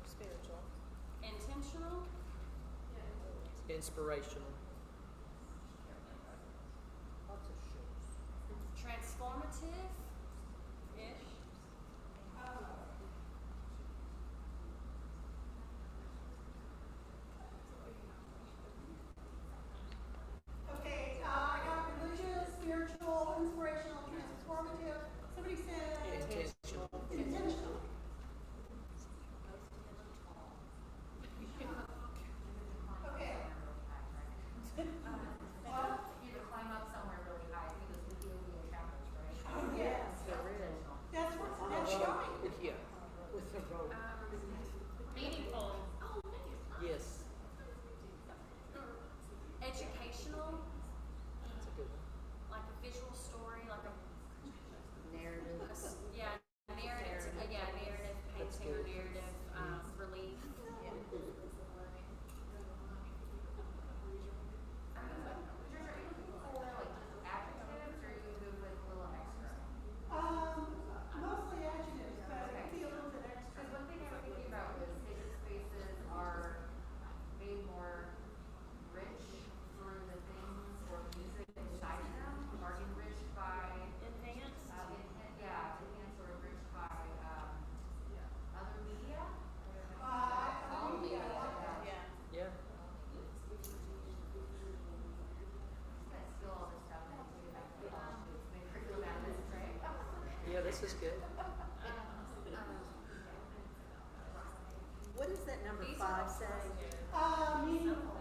spiritual. Intentional, Inspirational. Lots of shows. transformative-ish. Okay, This is good. What does that number 5 say? Meaningful.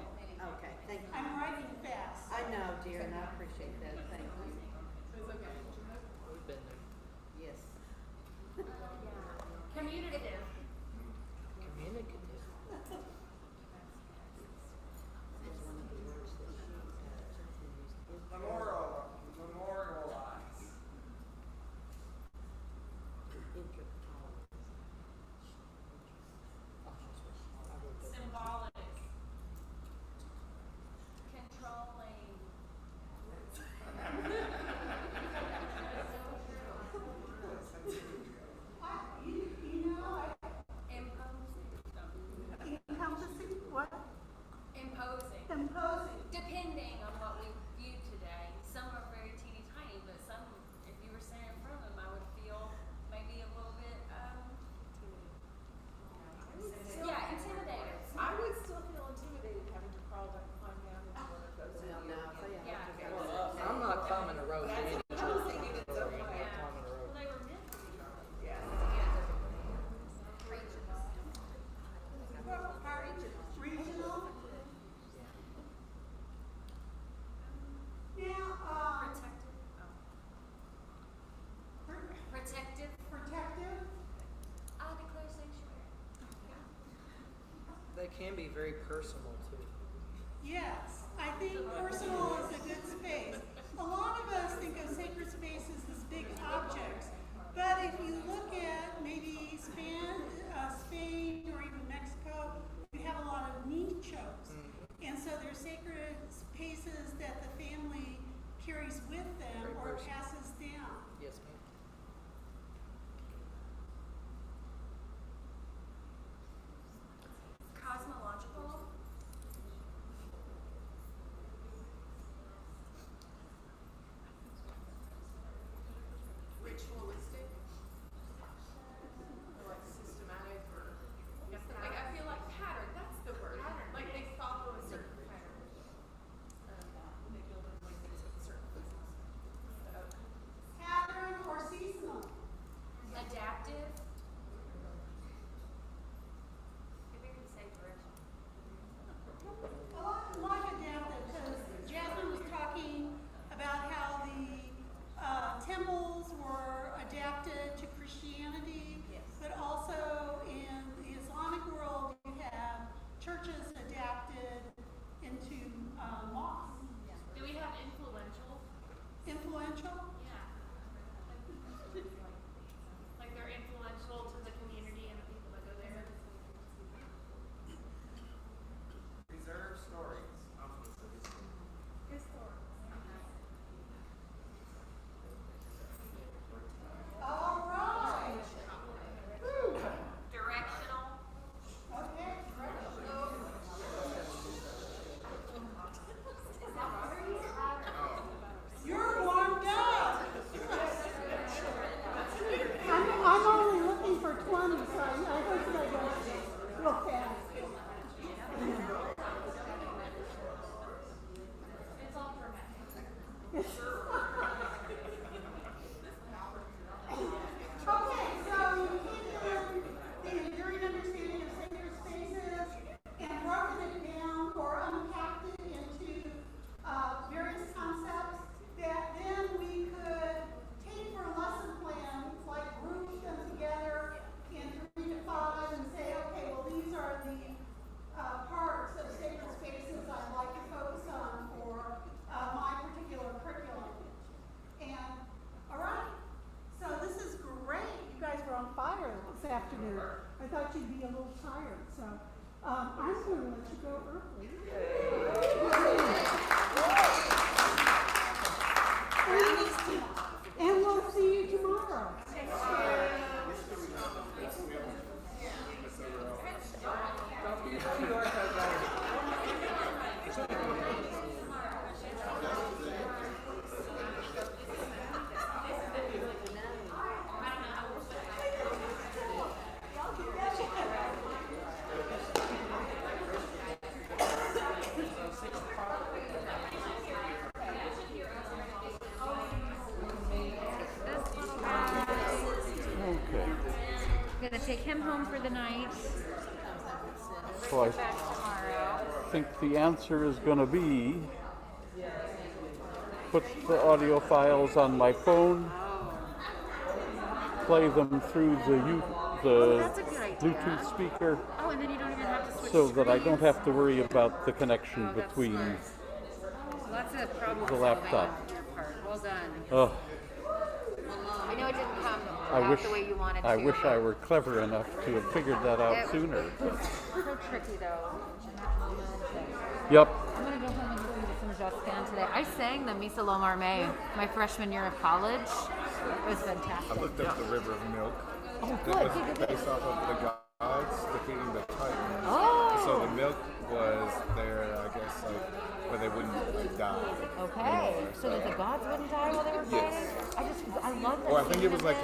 Okay, thank you. I'm writing fast. I know, dear, and I appreciate that, thank you. We've been there. Yes. Communicative. Communicative. Memorialize. Symbolic. Controlling. Encompassing what? Imposing. Imposing. Depending on what we view today. Some are very teeny tiny, but some, if you were standing in front of them, I would feel maybe a little bit, yeah, intimidated. I would still feel intimidated having to crawl down and climb down into one of those. Yeah. I'm not climbing a rope. That's what I was thinking, it's okay. I'm not climbing a Well, rope. they were meant to be. Yeah. Regional. Now, Protective. protective. I declare sanctuary. They can be very personal too. Yes, I think personal is a good space. A lot of us think of sacred spaces as big objects, but if you look at maybe Spain or even Mexico, you have a lot of nichos. And so they're sacred spaces that the family carries with them Very or personal. passes down. Yes, ma'am. Cosmological. Ritualistic. Or like systematic or, like I feel like pattern, that's the word. Like they follow a certain pattern. They build in like these certain pieces. Pattern or seasonal. Adaptive. If we could say direction. A lot like adaptive, because Jasmine was talking about how the temples were adapted to Christianity, but also in the Islamic world you have churches adapted into mosques. Do we have influential? Influential? Yeah. Like they're influential to the community and the people that go there. Reserve stories. All right. Directional. Okay. You're warmed up. I'm only looking for 20, so I hope I go real fast. It's all dramatic. Okay, so you came in the enduring understanding of sacred spaces and broken it down or unpacked it into various concepts that then we could take for a lesson plan, like group them together in 3 to 5 and say, okay, well, these are the parts of sacred spaces I'd like to focus on for my particular curriculum. And, all right, so this is great. You guys were on fire this afternoon. I thought you'd be a little tired, so I'm going to let you go early. And we'll see you tomorrow. Don't forget the QR code, guys. take him home for the night. So I Back tomorrow. think the answer is going to be put the audio files on my phone, play them through the That's a good idea. Bluetooth speaker, Oh, and then you don't even have to switch so that I don't screens. have to worry about the connection That's between. smart. Lots of problem The solving laptop. on your part. Well done. Oh, I know it didn't come I out wish the way you wanted I to. wish I were clever enough to have figured that out It- sooner. So tricky though. in that moment. Yep. I'm gonna go home and listen to some Josquin today. I sang the Misa Lo Marmé my freshman year of college. It was fantastic. I looked up the River of Milk. Oh, It good. was Good, good, good. based off of the gods defeating the Titans. Oh. So the milk was there, I guess, like where they wouldn't like, die. Okay. So that the gods wouldn't die while they were fighting? Yes. I love that. Or I think it was like